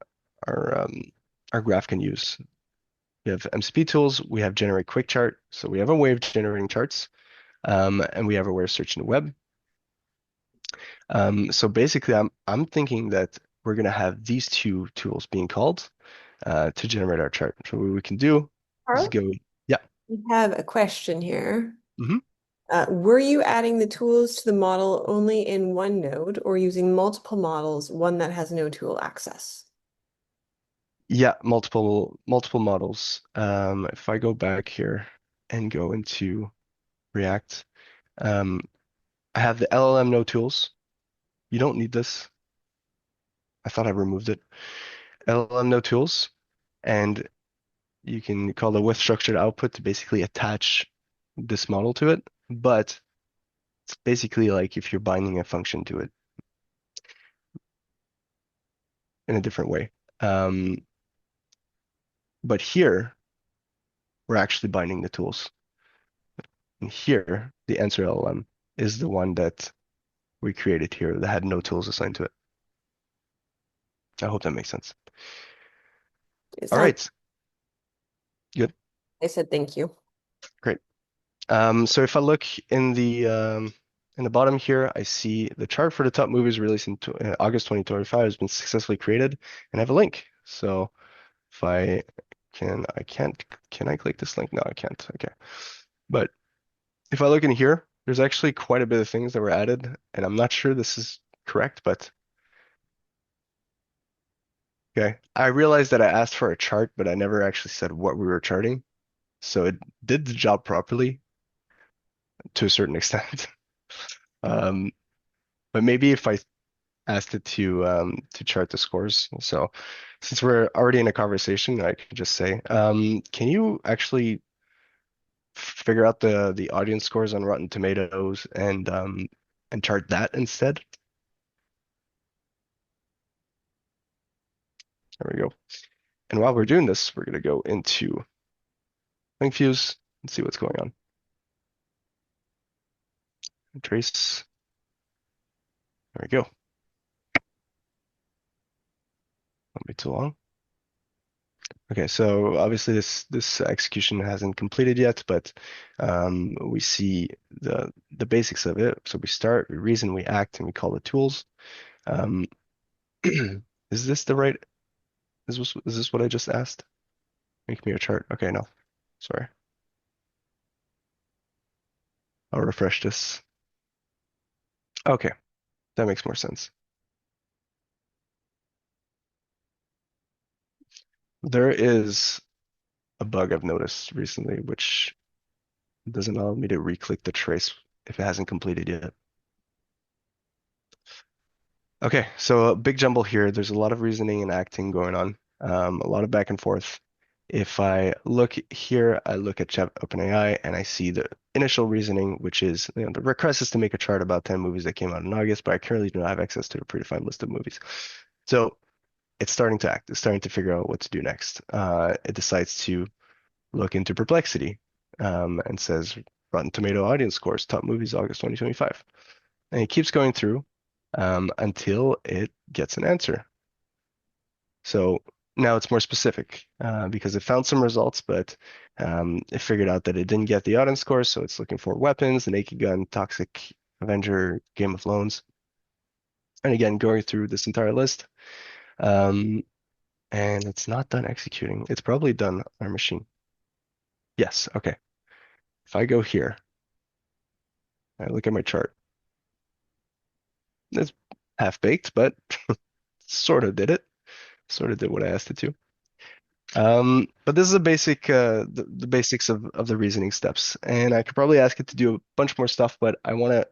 um, our graph can use? We have MCP tools, we have generate quick chart, so we have a way of generating charts, and we have a way of searching the web. So basically, I'm thinking that we're gonna have these two tools being called to generate our chart. So what we can do is Carl, go, yeah. we have a question here. Mhm. Were you adding the tools to the model only in one node or using multiple models, one that has no tool access? Yeah, multiple models. If I go back here and go into React, um, I have the LLM no tools. You don't need this. I thought I removed it. LLM no tools, and you can call the with structured output to basically attach this model to it. But it's basically like if you're binding a function to it in a different way. Um, but here, we're actually binding the tools. And here, the answer LLM is the one that we created here that had no tools assigned to it. I hope that makes sense. It All sounds, right, good, I said thank you. great. So if I look in the bottom here, I see the chart for the top movies released in August 2025 has been successfully created, and I have a link. So if I can't, can I click this link? No, I can't. Okay. But if I look in here, there's actually quite a bit of things that were added, and I'm not sure this is correct, but okay. I realized that I asked for a chart, but I never actually said what we were charting. So it did the job properly to a certain extent. Um, but maybe if I asked it to chart the scores. So since we're already in a conversation, I could just say, can you actually figure out the audience scores on Rotten Tomatoes and chart that instead? There we go. And while we're doing this, we're gonna go into LangFuse and see what's going on. Trace. There we go. Won't be too long. Okay, so obviously this execution hasn't completed yet, but we see the basics of it. So we start, we reason, we act, and we call the tools. Um, is this the right? Is this what I just asked? Make me a chart. Okay, no, sorry. I'll refresh this. Okay, that makes more sense. There is a bug I've noticed recently, which doesn't allow me to re-click the trace if it hasn't completed yet. Okay, so a big jumble here. There's a lot of reasoning and acting going on, a lot of back and forth. If I look here, I look at OpenAI and I see the initial reasoning, which is the request is to make a chart about 10 movies that came out in August, but I currently do not have access to a predefined list of movies. So it's starting to act. It's starting to figure out what to do next. It decides to look into Perplexity and says Rotten Tomato audience scores, top movies, August 2025. And it keeps going through until it gets an answer. So now it's more specific because it found some results, but it figured out that it didn't get the audience score, so it's looking for weapons, the Naked Gun, Toxic Avenger, Game of Thrones. And again, going through this entire list, and it's not done executing. It's probably done on our machine. Yes, okay. If I go here, I look at my chart. It's half-baked, but sort of did it. Sort of did what I asked it to. But this is a basic, the basics of the reasoning steps. And I could probably ask it to do a bunch more stuff, but I want to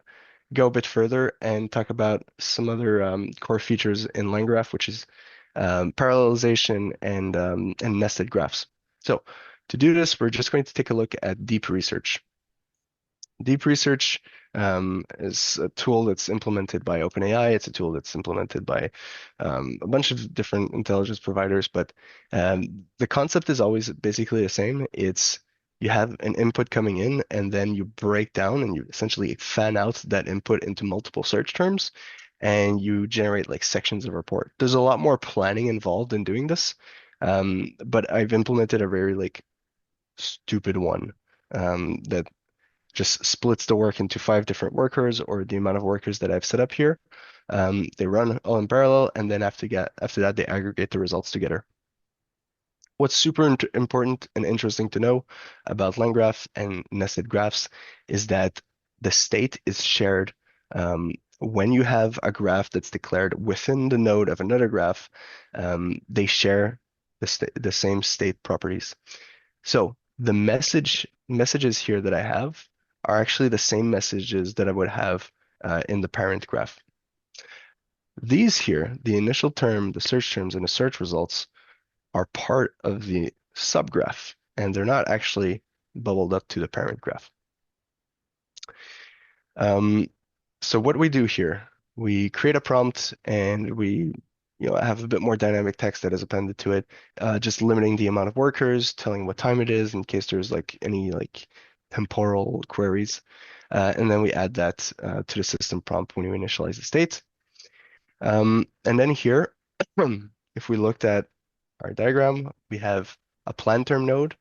go a bit further and talk about some other core features in LangGraph, which is parallelization and nested graphs. So to do this, we're just going to take a look at deep research. Deep research is a tool that's implemented by OpenAI. It's a tool that's implemented by a bunch of different intelligence providers, but the concept is always basically the same. It's you have an input coming in, and then you break down and you essentially fan out that input into multiple search terms, and you generate like sections of report. There's a lot more planning involved in doing this, but I've implemented a very like stupid one that just splits the work into 5 different workers or the amount of workers that I've set up here. They run all in parallel, and then after that, they aggregate the results together. What's super important and interesting to know about LangGraph and nested graphs is that the state is shared. When you have a graph that's declared within the node of another graph, they share the same state properties. So the messages here that I have are actually the same messages that I would have in the parent graph. These here, the initial term, the search terms, and the search results are part of the subgraph, and they're not actually bubbled up to the parent graph. So what we do here, we create a prompt and we have a bit more dynamic text that is appended to it, just limiting the amount of workers, telling what time it is in case there's like any like temporal queries. And then we add that to the system prompt when we initialize the state. And then here, if we looked at our diagram, we have a plan term node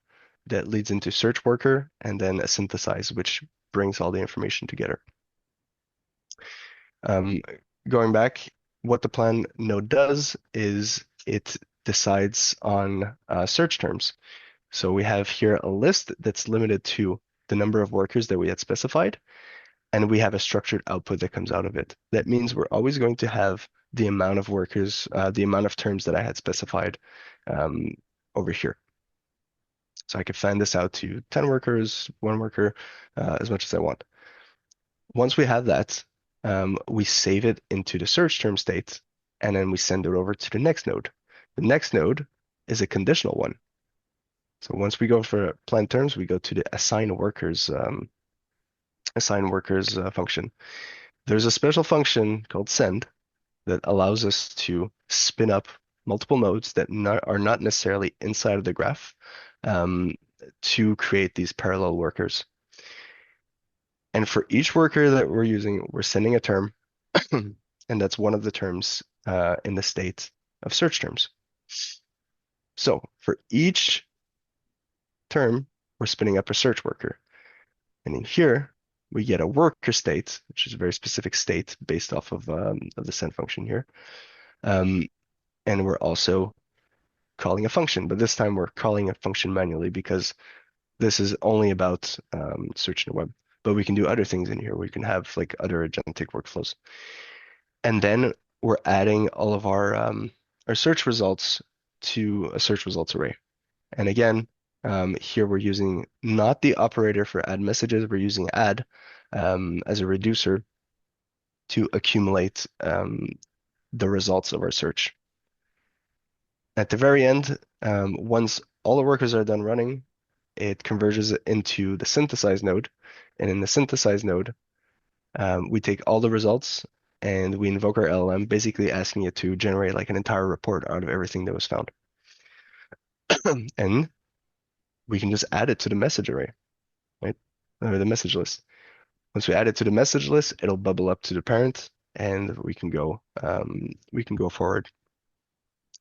that leads into search worker and then a synthesize, which brings all the information together. Going back, what the plan node does is it decides on search terms. So we have here a list that's limited to the number of workers that we had specified, and we have a structured output that comes out of it. That means we're always going to have the amount of workers, the amount of terms that I had specified over here. So I could fan this out to 10 workers, 1 worker, as much as I want. Once we have that, we save it into the search term state, and then we send it over to the next node. The next node is a conditional one. So once we go for plan terms, we go to the assign workers function. There's a special function called send that allows us to spin up multiple nodes that are not necessarily inside of the graph to create these parallel workers. And for each worker that we're using, we're sending a term, and that's one of the terms in the state of search terms. So for each term, we're spinning up a search worker. And in here, we get a worker state, which is a very specific state based off of the send function here. And we're also calling a function, but this time we're calling a function manually because this is only about searching the web. But we can do other things in here. We can have like other agentic workflows. And then we're adding all of our search results to a search results array. And again, here we're using not the operator for add messages, we're using add as a reducer to accumulate the results of our search. At the very end, once all the workers are done running, it converges it into the synthesize node. And in the synthesize node, we take all the results and we invoke our LLM, basically asking it to generate like an entire report out of everything that was found. And we can just add it to the message array, right? Or the message list. Once we add it to the message list, it'll bubble up to the parent, and we can go forward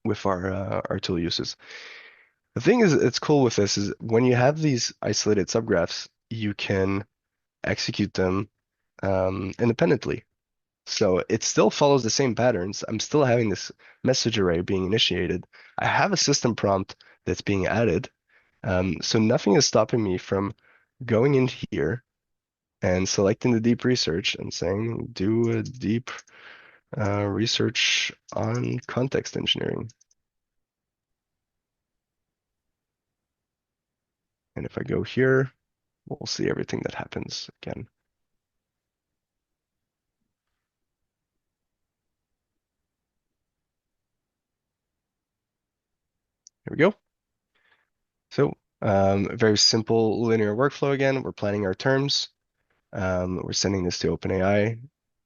with our tool uses. The thing is, it's cool with this is when you have these isolated subgraphs, you can execute them independently. So it still follows the same patterns. I'm still having this message array being initiated. I have a system prompt that's being added. So nothing is stopping me from going in here and selecting the deep research and saying, do a deep research on context engineering. And if I go here, we'll see everything that happens again. Here we go. So very simple linear workflow again. We're planning our terms. We're sending this to OpenAI,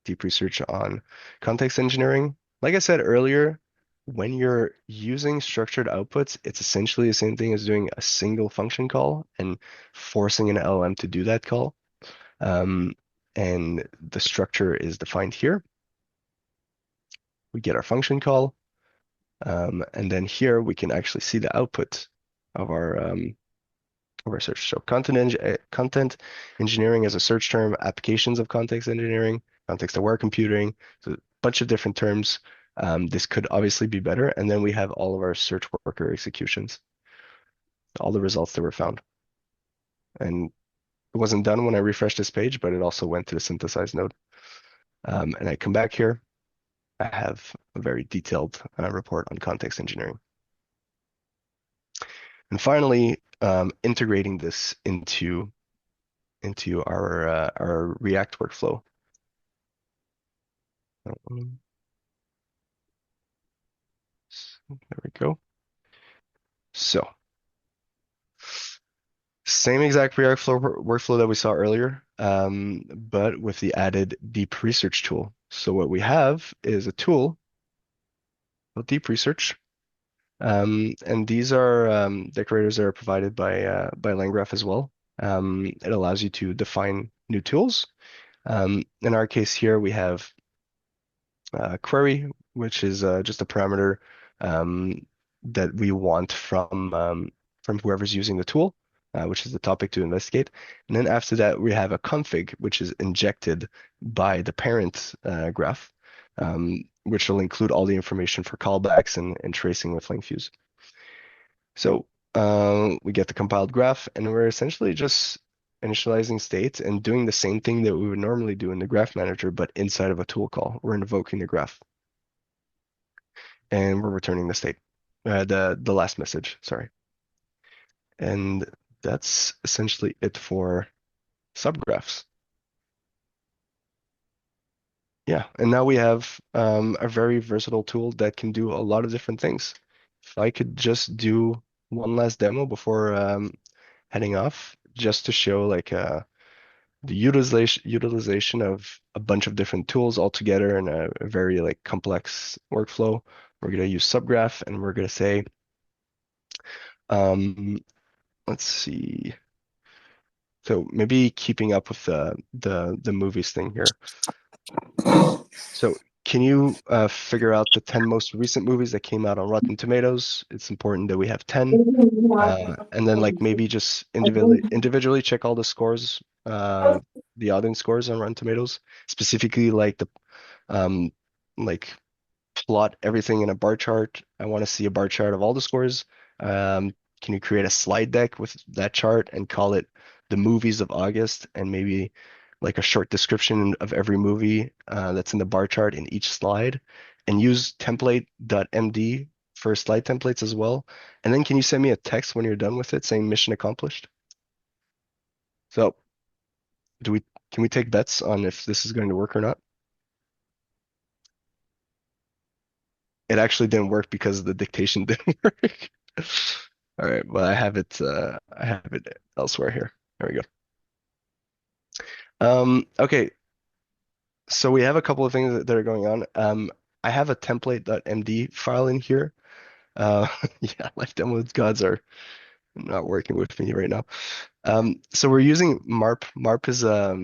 deep research on context engineering. Like I said earlier, when you're using structured outputs, it's essentially the same thing as doing a single function call and forcing an LLM to do that call. And the structure is defined here. We get our function call. And then here we can actually see the output of our search. So content engineering as a search term, applications of context engineering, context-aware computing, so a bunch of different terms. This could obviously be better. And then we have all of our search worker executions, all the results that were found. And wasn't done when I refreshed this page, but it also went to the synthesize node. And I come back here, I have a very detailed report on context engineering. And finally, integrating this into our React workflow. There we go. So, same exact React workflow that we saw earlier, but with the added deep research tool. So what we have is a tool called deep research. And these are decorators that are provided by LangGraph as well. It allows you to define new tools. In our case here, we have query, which is just a parameter that we want from whoever's using the tool, which is the topic to investigate. And then after that, we have a config, which is injected by the parent graph, which will include all the information for callbacks and tracing with LangFuse. So we get the compiled graph, and we're essentially just initializing state and doing the same thing that we would normally do in the graph manager, but inside of a tool call. We're invoking the graph, and we're returning the state, the last message, sorry. And that's essentially it for subgraphs. Yeah, and now we have a very versatile tool that can do a lot of different things. If I could just do one last demo before heading off, just to show like the utilization of a bunch of different tools all together in a very like complex workflow. We're gonna use subgraph, and we're gonna say, let's see. So maybe keeping up with the movies thing here. So can you figure out the 10 most recent movies that came out on Rotten Tomatoes? It's important that we have 10. And then like maybe just individually check all the scores, the audience scores on Rotten Tomatoes, specifically like the like plot everything in a bar chart. I want to see a bar chart of all the scores. Can you create a slide deck with that chart and call it the movies of August, and maybe like a short description of every movie that's in the bar chart in each slide, and use template.md for slide templates as well. And then can you send me a text when you're done with it saying mission accomplished? So can we take bets on if this is going to work or not? It actually didn't work because the dictation didn't work. All right, well I have it elsewhere here. There we go. Okay, so we have a couple of things that are going on. I have a template.md file in here. Yeah, life downloads gods are not working with me right now. So we're using MARP. MARP is a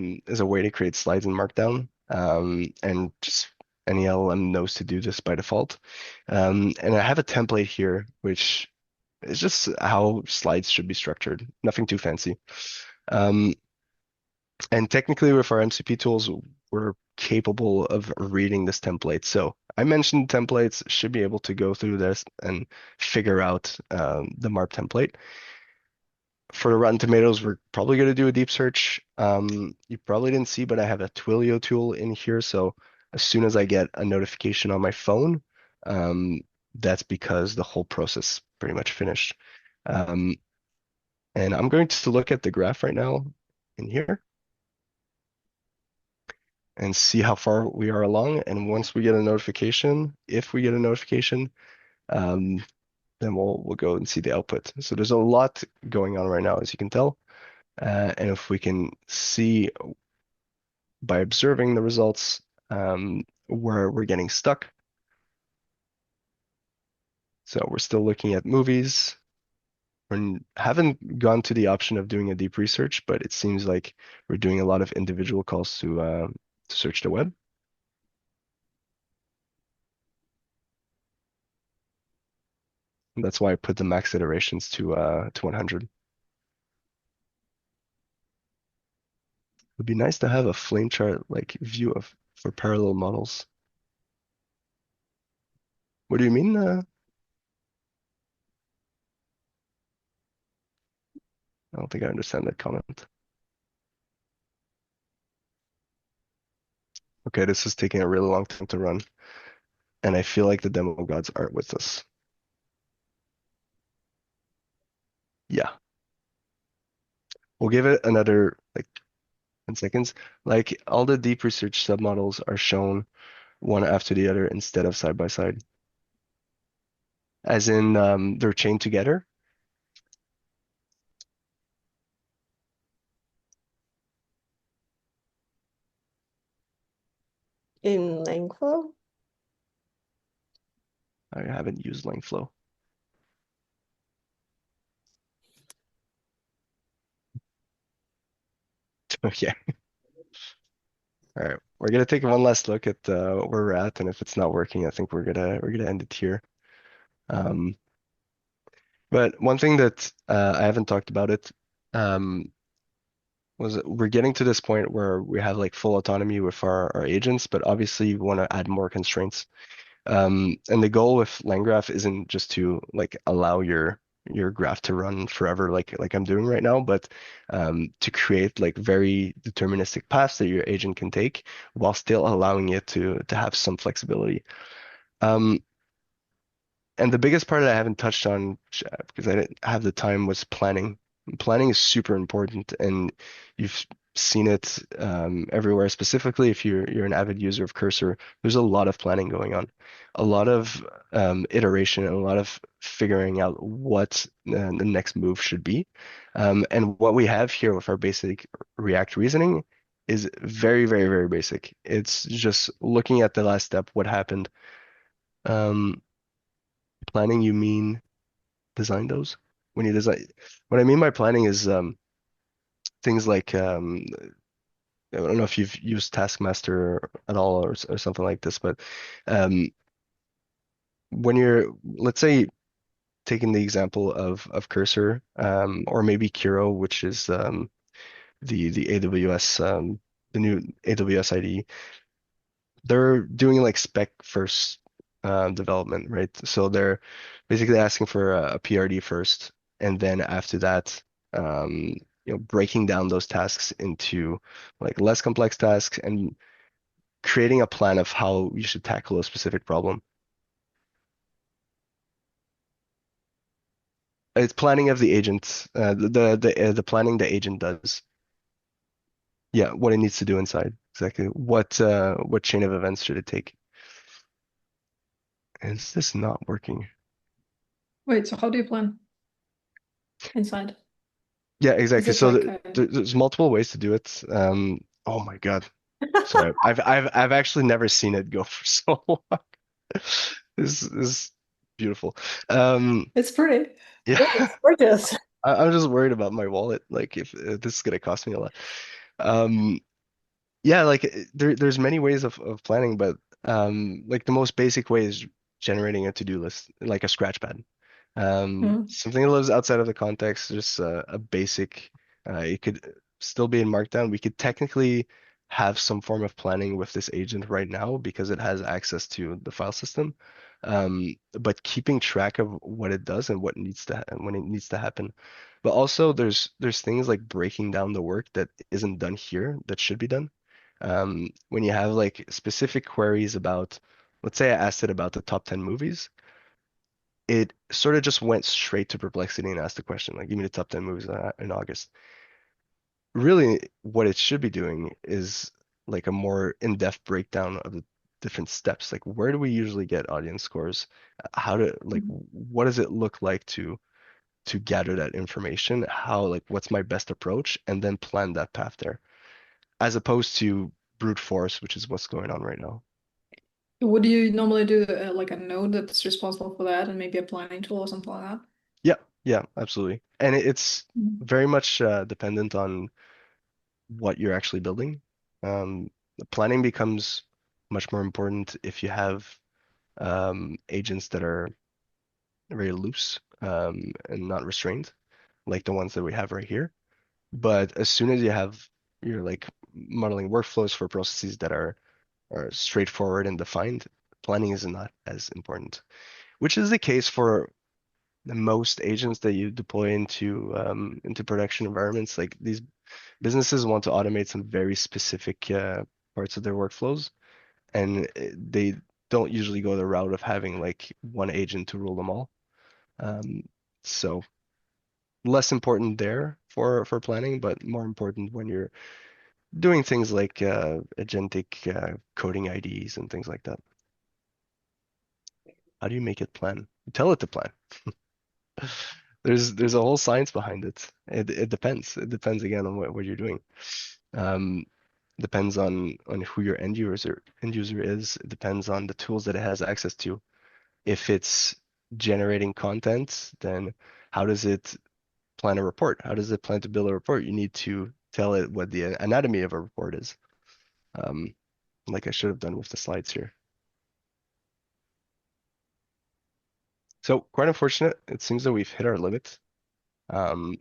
way to create slides in Markdown, and just any LLM knows to do this by default. And I have a template here, which is just how slides should be structured. Nothing too fancy. And technically with our MCP tools, we're capable of reading this template. So I mentioned templates should be able to go through this and figure out the MARP template. For the Rotten Tomatoes, we're probably going to do a deep search. You probably didn't see, but I have a Twilio tool in here. So as soon as I get a notification on my phone, that's because the whole process pretty much finished. And I'm going to look at the graph right now in here and see how far we are along. And once we get a notification, if we get a notification, then we'll go and see the output. So there's a lot going on right now, as you can tell. And if we can see by observing the results where we're getting stuck. So we're still looking at movies. We haven't gone to the option of doing a deep research, but it seems like we're doing a lot of individual calls to search the web. And that's why I put the max iterations to 100. It would be nice to have a flame chart like view of for parallel models. What do you mean? I don't think I understand that comment. Okay, this is taking a really long time to run, and I feel like the demo gods aren't with us. Yeah, we'll give it another like 10 seconds. Like all the deep research submodels are shown one after the other instead of side by side, as in they're chained together. In LangFlow? I haven't used LangFlow. Okay. All right. We're gonna take one last look at where we're at, and if it's not working, I think we're gonna end it here. Um, but one thing that I haven't talked about it was that we're getting to this point where we have like full autonomy with our agents, but obviously we want to add more constraints. And the goal with LangGraph isn't just to like allow your graph to run forever like I'm doing right now, but to create like very deterministic paths that your agent can take while still allowing it to have some flexibility. Um, and the biggest part that I haven't touched on because I didn't have the time was planning. Planning is super important, and you've seen it everywhere. Specifically, if you're an avid user of Cursor, there's a lot of planning going on, a lot of iteration, and a lot of figuring out what the next move should be. And what we have here with our basic React reasoning is very, very, very basic. It's just looking at the last step, what happened. Um, Planning, you mean design those? When you design, what I mean by planning is things like I don't know if you've used Taskmaster at all or something like this, but um, when you're, let's say, taking the example of Cursor or maybe Kiro, which is the AWS the new AWS IDE, they're doing like spec first development, right? So they're basically asking for a PRD first, and then after that, breaking down those tasks into like less complex tasks and creating a plan of how you should tackle a specific problem. It's planning of the agent, the planning the agent does. Yeah, what it needs to do inside. Exactly. What chain of events should it take? Is this not working? Wait, so how do you plan inside? Yeah, Is exactly. it So like there's multiple ways to do it. Oh my God. Sorry, I've actually never seen it go for so long. This is beautiful. Um, it's pretty. yeah, It is gorgeous. I'm just worried about my wallet. Like if this is gonna cost me a lot. Um, yeah, like there's many ways of planning, but like the most basic way is generating a to-do list, like a scratch pad. Mm. Something that lives outside of the context, just a basic, it could still be in Markdown. We could technically have some form of planning with this agent right now because it has access to the file system. But keeping track of what it does and what needs to when it needs to happen. But also there's things like breaking down the work that isn't done here that should be done. When you have like specific queries about, let's say I asked it about the top 10 movies, it sort of just went straight to Perplexity and asked the question, like, give me the top 10 movies in August. Really, what it should be doing is like a more in-depth breakdown of the different steps. Like, where do we usually get audience scores? How to, like, what does it look like to gather that information? How, like, what's my best approach? And then plan that path there, as opposed to brute force, which is what's going on right now. Would you normally do like a node that's responsible for that and maybe a planning tool or something like that? Yeah, yeah, absolutely. And it's Mhm. very much dependent on what you're actually building. The planning becomes much more important if you have agents that are very loose and not restrained, like the ones that we have right here. But as soon as you have you're like modeling workflows for processes that are straightforward and defined, planning is not as important, which is the case for the most agents that you deploy into production environments. Like these businesses want to automate some very specific parts of their workflows, and they don't usually go the route of having like one agent to rule them all. Um, so less important there for planning, but more important when you're doing things like agentic coding IDs and things like that. How do you make it plan? Tell it to plan. There's a whole science behind it. It depends. It depends again on what you're doing. Um, depends on who your end user is. It depends on the tools that it has access to. If it's generating content, then how does it plan a report? How does it plan to build a report? You need to tell it what the anatomy of a report is. Um, like I should have done with the slides here. So quite unfortunate. It seems that we've hit our limit. Um,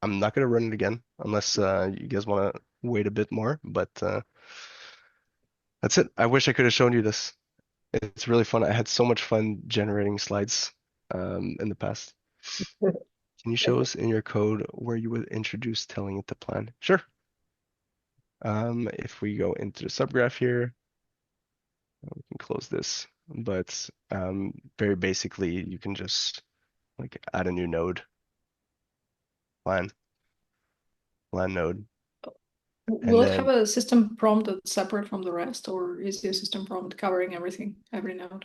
I'm not going to run it again unless you guys want to wait a bit more, but that's it. I wish I could have shown you this. It's really fun. I had so much fun generating slides in the past. Can you show us in your code where you would introduce telling it to plan? Sure. If we go into the subgraph here, we can close this, but very basically, you can just like add a new node, plan node, and Will it have then a system prompt that's separate from the rest, or is the system prompt covering everything, every node?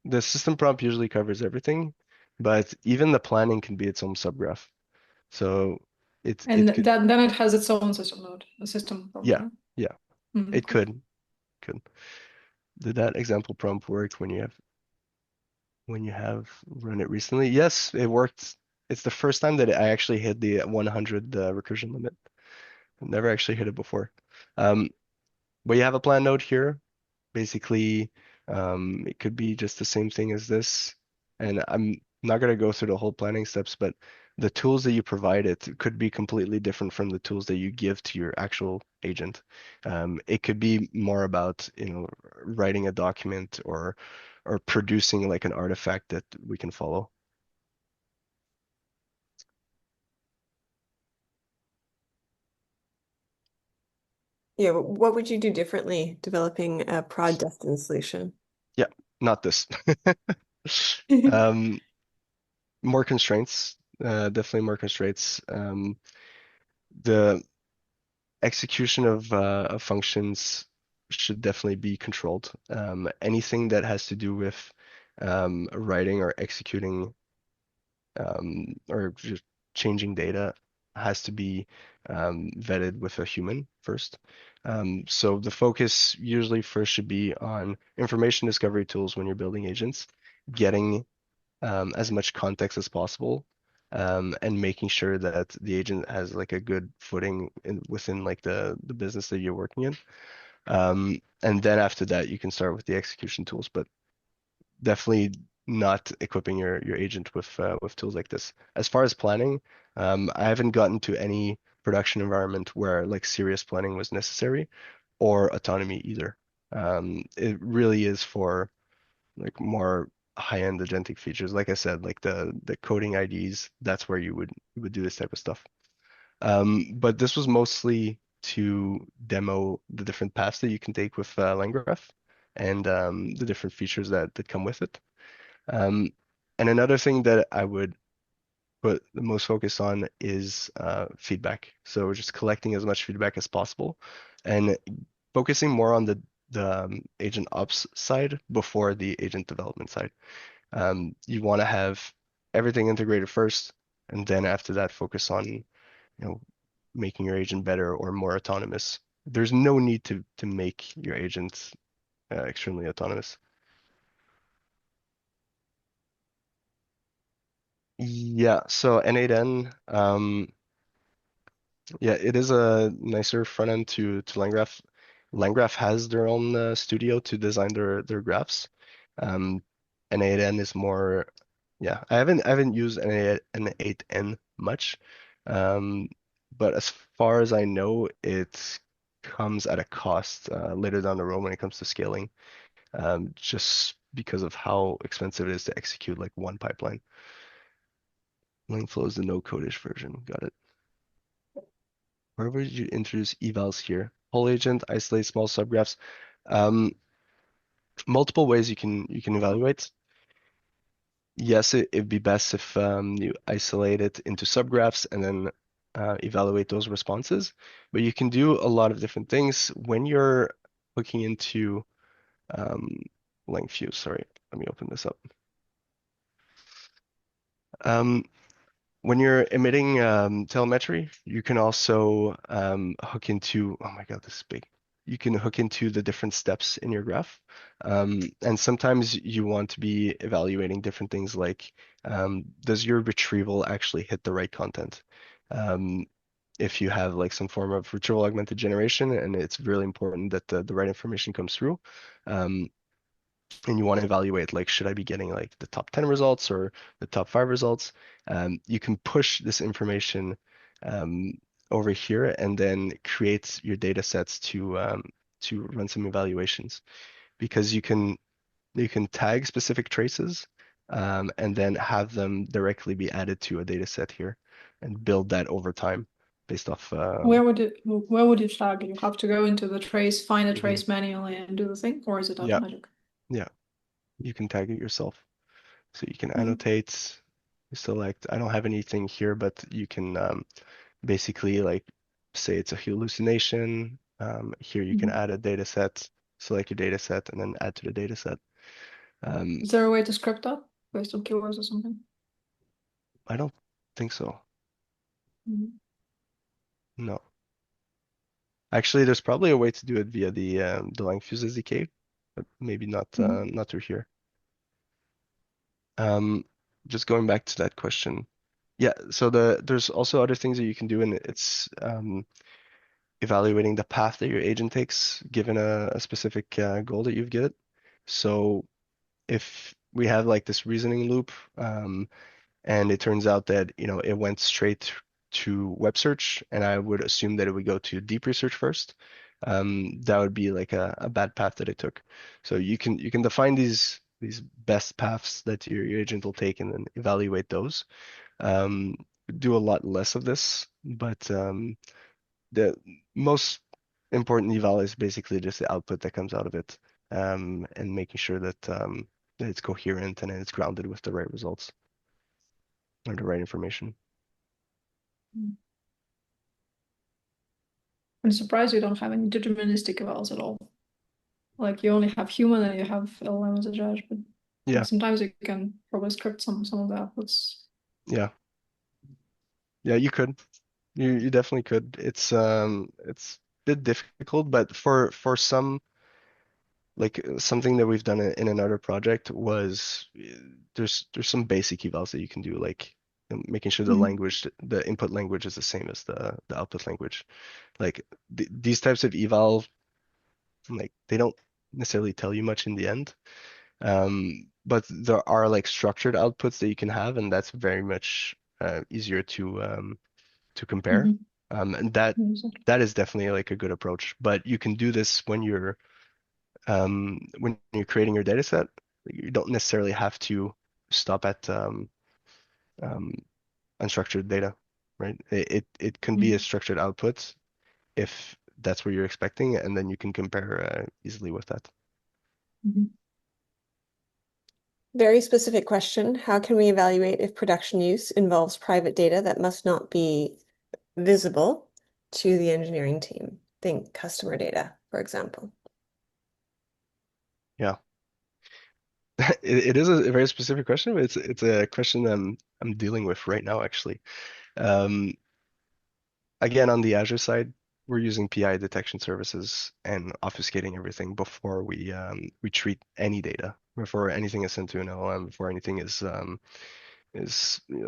the system prompt usually covers everything, but even the planning can be its own subgraph. So And it could, then it has its own system node, a system prompt, yeah, right? yeah, Mhm, it cool. could. Did that example prompt work when you have run it recently? Yes, it worked. It's the first time that I actually hit the 100 recursion limit. I've never actually hit it before. Um, but you have a plan node here. Basically, it could be just the same thing as this. And I'm not going to go through the whole planning steps, but the tools that you provide it could be completely different from the tools that you give to your actual agent. It could be more about, writing a document or producing like an artifact that we can follow. Yeah, but what would you do differently developing a prod destined solution? Yeah, not this. Um, more constraints, definitely more constraints. The execution of functions should definitely be controlled. Anything that has to do with writing or executing or just changing data has to be vetted with a human first. So the focus usually first should be on information discovery tools when you're building agents, getting as much context as possible, and making sure that the agent has like a good footing within like the business that you're working in. And then after that, you can start with the execution tools, but definitely not equipping your agent with tools like this. As far as planning, I haven't gotten to any production environment where like serious planning was necessary or autonomy either. It really is for like more high-end agentic features. Like I said, like the coding IDs, that's where you would do this type of stuff. But this was mostly to demo the different paths that you can take with LangGraph and the different features that come with it. Um, and another thing that I would put the most focus on is feedback. So just collecting as much feedback as possible and focusing more on the agent ops side before the agent development side. You want to have everything integrated first, and then after that, focus on, making your agent better or more autonomous. There's no need to make your agent extremely autonomous. Yeah, so N8N, yeah, it is a nicer front end to LangGraph. LangGraph has their own studio to design their graphs. Um, N8N is more, yeah. I haven't used N8N much, um, but as far as I know, it comes at a cost later down the road when it comes to scaling, just because of how expensive it is to execute like one pipeline. LangFlow is the no code-ish version. Got it. Where would you introduce evals here? whole agent, isolate small subgraphs. Um, Multiple ways you can evaluate. Yes, it'd be best if you isolate it into subgraphs and then evaluate those responses. But you can do a lot of different things when you're looking into um, LangFuse. Sorry, let me open this up. Um, when you're emitting telemetry, you can also hook into, oh my God, this is big. You can hook into the different steps in your graph. And sometimes you want to be evaluating different things like, does your retrieval actually hit the right content? If you have like some form of retrieval augmented generation, and it's really important that the right information comes through. Um, and you want to evaluate like should I be getting like the top 10 results or the top 5 results, you can push this information um, over here and then create your data sets to run some evaluations because you can tag specific traces and then have them directly be added to a data set here and build that over time based off Where would you tag? You have to go into the trace, find a mhm. trace manually and do the thing, or is it Yeah, automatic? yeah, you can tag it yourself. So you can Mhm. annotate, select. I don't have anything here, but you can basically like say it's a hallucination. Here you can Mhm. add a data set, select your data set, and then add to the data set. Is there a way to script that based on keywords or something? I don't think so. Mhm. No. Actually, there's probably a way to do it via the LangFuse SDK, but maybe Mhm. not through here. Um, just going back to that question. Yeah, so there's also other things that you can do, and it's evaluating the path that your agent takes given a specific goal that you've given. So if we have like this reasoning loop, and it turns out that it went straight to web search, and I would assume that it would go to deep research first, that would be like a bad path that it took. So you can define these best paths that your agent will take and then evaluate those. Um, do a lot less of this, but the most important eval is basically just the output that comes out of it, and making sure that it's coherent and it's grounded with the right results or the right information. Mhm. I'm surprised you don't have any deterministic evals at all. Like you only have human and you have LLM as a judge, but like Yeah, sometimes you can probably script some of the outputs. yeah, yeah. You could, you definitely could. It's a bit difficult, but for some like something that we've done in another project was there's some basic evals that you can do, like making sure Mhm. the input language is the same as the output language. Like these types of eval, like they don't necessarily tell you much in the end. But there are like structured outputs that you can have, and that's very much easier to compare. Mhm. And that Yes. that is definitely like a good approach. But you can do this when you're creating your data set. You don't necessarily have to stop at um, unstructured data, right? It can be a Mhm. structured output if that's what you're expecting, and then you can compare easily with that. Mhm. Very specific question. How can we evaluate if production use involves private data that must not be visible to the engineering team? Think customer data, for example. Yeah. It is a very specific question, but it's a question I'm dealing with right now, actually. Um, Again, on the Azure side, we're using PI detection services and obfuscating everything before we treat any data, before anything is sent to an LLM, before anything is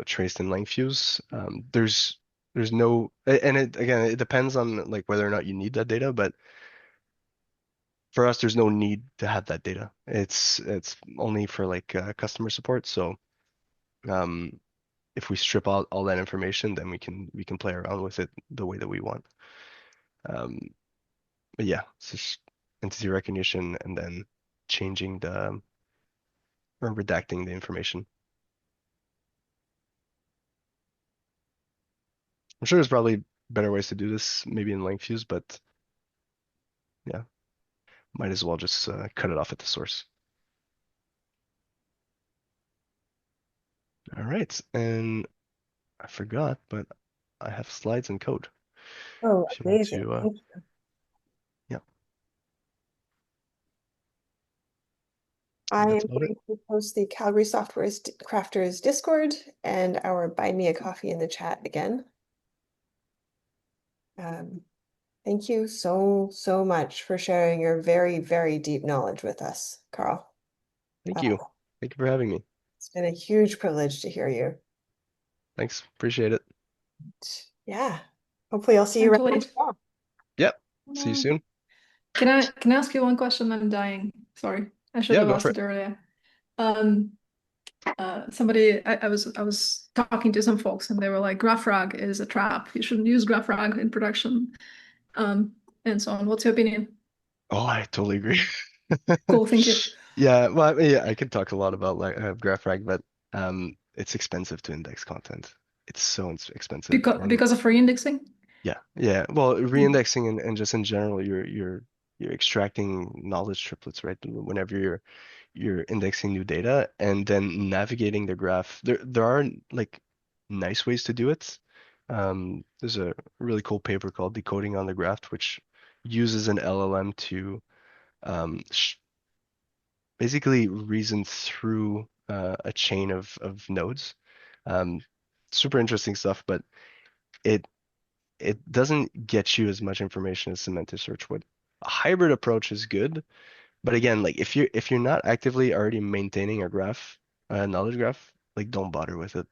traced in LangFuse. There's no, and it again it depends on like whether or not you need that data, but for us, there's no need to have that data. It's only for like customer support. So um, if we strip out all that information, then we can play around with it the way that we want. Um, but yeah, it's just entity recognition and then changing the or redacting the information. I'm sure there's probably better ways to do this, maybe in LangFuse, but yeah, might as well just cut it off at the source. All right, and I forgot, but I have slides and code Oh, if you want amazing. to. Thank you. Yeah, I that's am about it. going to post the Calgary Software Crafters Discord and our Buy Me a Coffee in the chat again. Um, thank you so, so much for sharing your very, very deep knowledge with us, Carl. Thank Uh, you. Thank you for having me. it's been a huge privilege to hear you. Thanks. Appreciate it. Yeah. Hopefully I'll see you Time to around leave. tomorrow. Yep. See you soon. Can I ask you one question? I'm dying. Sorry, I should Yeah, have go asked for it. it earlier. Um, somebody I was talking to some folks and they were like, GraphRag is a trap. You shouldn't use GraphRag in production. And so on. What's your opinion? Oh, I totally agree. Cool, thank you. Yeah, well, yeah, I could talk a lot about like GraphRag, but it's expensive to index content. It's so expensive, and Because of re-indexing? yeah, yeah. Well, Mm. reindexing and just in general, you're extracting knowledge triplets, right? Whenever you're indexing new data and then navigating the graph. There are like nice ways to do it. There's a really cool paper called Decoding on the Graph, which uses an LLM to sh basically reason through a chain of nodes. Um, super interesting stuff, but it it doesn't get you as much information as semantic search would. A hybrid approach is good, but again, like if you're not actively already maintaining a graph, a knowledge graph, like don't bother with it.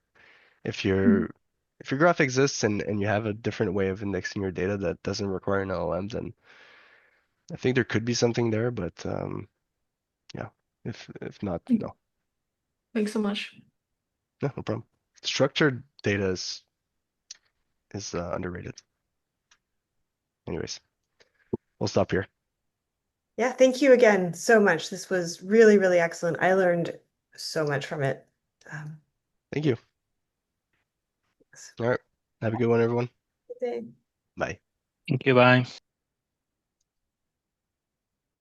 If Mm. your if your graph exists and you have a different way of indexing your data that doesn't require an LLM, then I think there could be something there, but yeah, if not, no, Thanks so much. no problem. Structured data is underrated. Anyways, we'll stop here. Yeah, thank you again so much. This was really, really excellent. I learned so much from it. Um, Thank you. thanks. All right. Have a good one, everyone. Good day. Bye. Thank you. Bye.